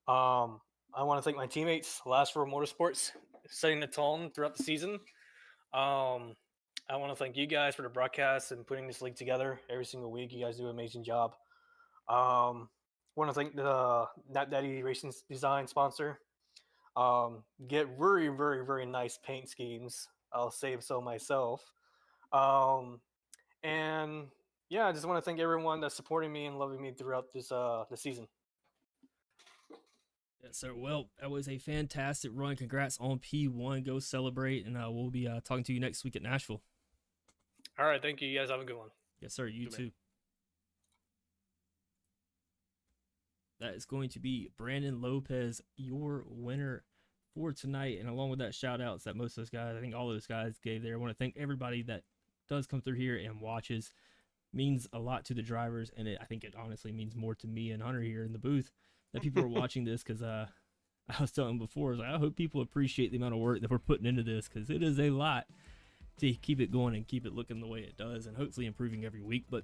I want to thank my teammates, Last Row Motorsports, setting the tone throughout the season. I want to thank you guys for the broadcast and putting this league together every single week. You guys do an amazing job. Want to thank the Knapp Daddy Racing Design sponsor. Get very, very, very nice paint schemes. I'll save so myself. And yeah, I just want to thank everyone that's supporting me and loving me throughout this the season. Yes, sir. Well, that was a fantastic run. Congrats on P1. Go celebrate, and we'll be talking to you next week at Nashville. All right, thank you. You guys have a good one. Yes, sir. You Good too. That is going to be Brandon Lopez, your winner for tonight. And along with that, shout outs that most of those guys, I think all those guys gave there. I want to thank everybody that does come through here and watches. Means a lot to the drivers, and I think it honestly means more to me and Hunter here in the booth that people are watching this, because I was telling them before, I was like, I hope people appreciate the amount of work that we're putting into this, because it is a lot to keep it going and keep it looking the way it does, and hopefully improving every week. But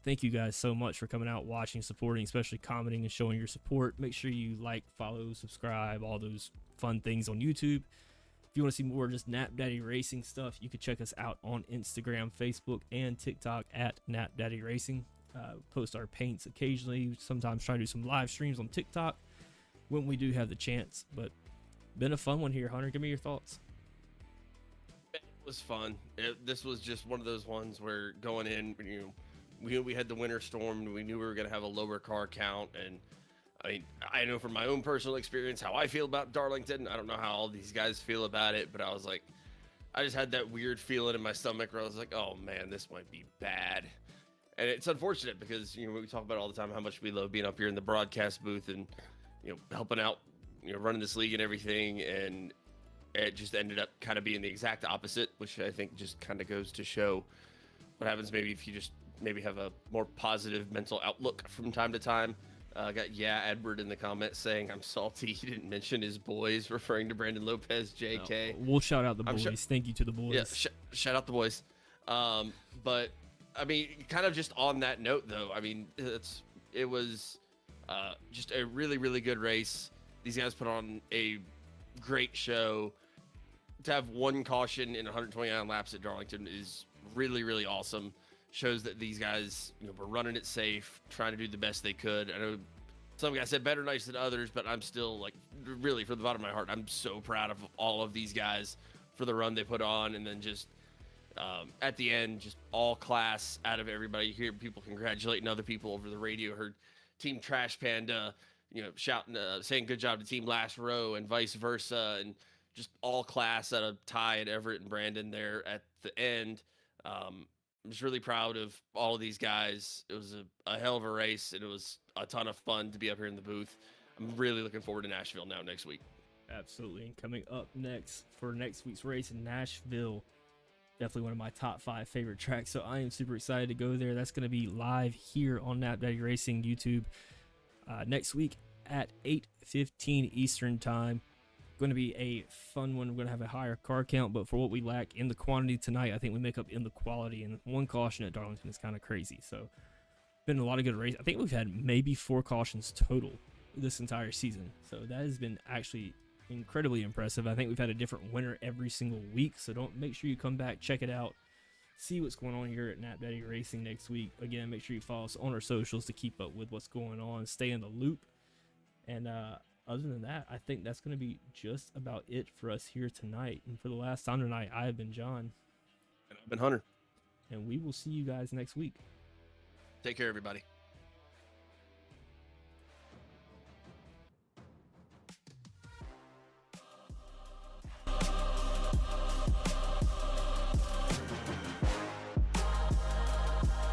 thank you guys so much for coming out, watching, supporting, especially commenting and showing your support. Make sure you like, follow, subscribe, all those fun things on YouTube. If you want to see more just Knapp Daddy Racing stuff, you can check us out on Instagram, Facebook, and TikTok at Knapp Daddy Racing. Post our paints occasionally, sometimes try to do some live streams on TikTok when we do have the chance. But been a fun one here, Hunter. Give me your thoughts. It was fun. This was just one of those ones where going in, we knew we had the winter storm, and we knew we were going to have a lower car count. And I mean, I know from my own personal experience how I feel about Darlington. I don't know how all these guys feel about it, but I was like, I just had that weird feeling in my stomach where I was like, oh man, this might be bad. And it's unfortunate because, we talk about all the time how much we love being up here in the broadcast booth and, helping out, running this league and everything. And it just ended up kind of being the exact opposite, which I think just kind of goes to show what happens maybe if you just maybe have a more positive mental outlook from time to time. Got Edward in the comments saying, I'm salty he didn't mention his boys, referring to Brandon Lopez, JK. We'll shout out the boys. Thank you to the boys. Yeah, shout out the boys. But I mean, kind of just on that note, though, I mean, it was just a really, really good race. These guys put on a great show. To have one caution in 129 laps at Darlington is really, really awesome. Shows that these guys, were running it safe, trying to do the best they could. I know some guys said better nights than others, but I'm still, like, really, from the bottom of my heart, I'm so proud of all of these guys for the run they put on, and then just at the end, just all class out of everybody. You hear people congratulating other people over the radio. Heard Team Trash Panda, shouting, saying good job to Team Last Row and vice versa, and just all class out of Ty and Everett and Brandon there at the end. I'm just really proud of all of these guys. It was a hell of a race, and it was a ton of fun to be up here in the booth. I'm really looking forward to Nashville now next week. Absolutely. And coming up next for next week's race in Nashville, definitely one of my top 5 favorite tracks. So I am super excited to go there. That's going to be live here on Knapp Daddy Racing YouTube next week. at 8:15 Eastern time. Going to be a fun one. We're going to have a higher car count, but for what we lack in the quantity tonight, I think we make up in the quality. And one caution at Darlington is kind of crazy. So, been a lot of good races. I think we've had maybe 4 cautions total this entire season. So that has been actually incredibly impressive. I think we've had a different winner every single week. So make sure you come back, check it out, see what's going on here at Knapp Daddy Racing next week. Again, make sure you follow us on our socials to keep up with what's going on, stay in the loop. And other than that, I think that's going to be just about it for us here tonight. And for the last time tonight, I have been John. And I've been Hunter. And we will see you guys next week. Take care, everybody.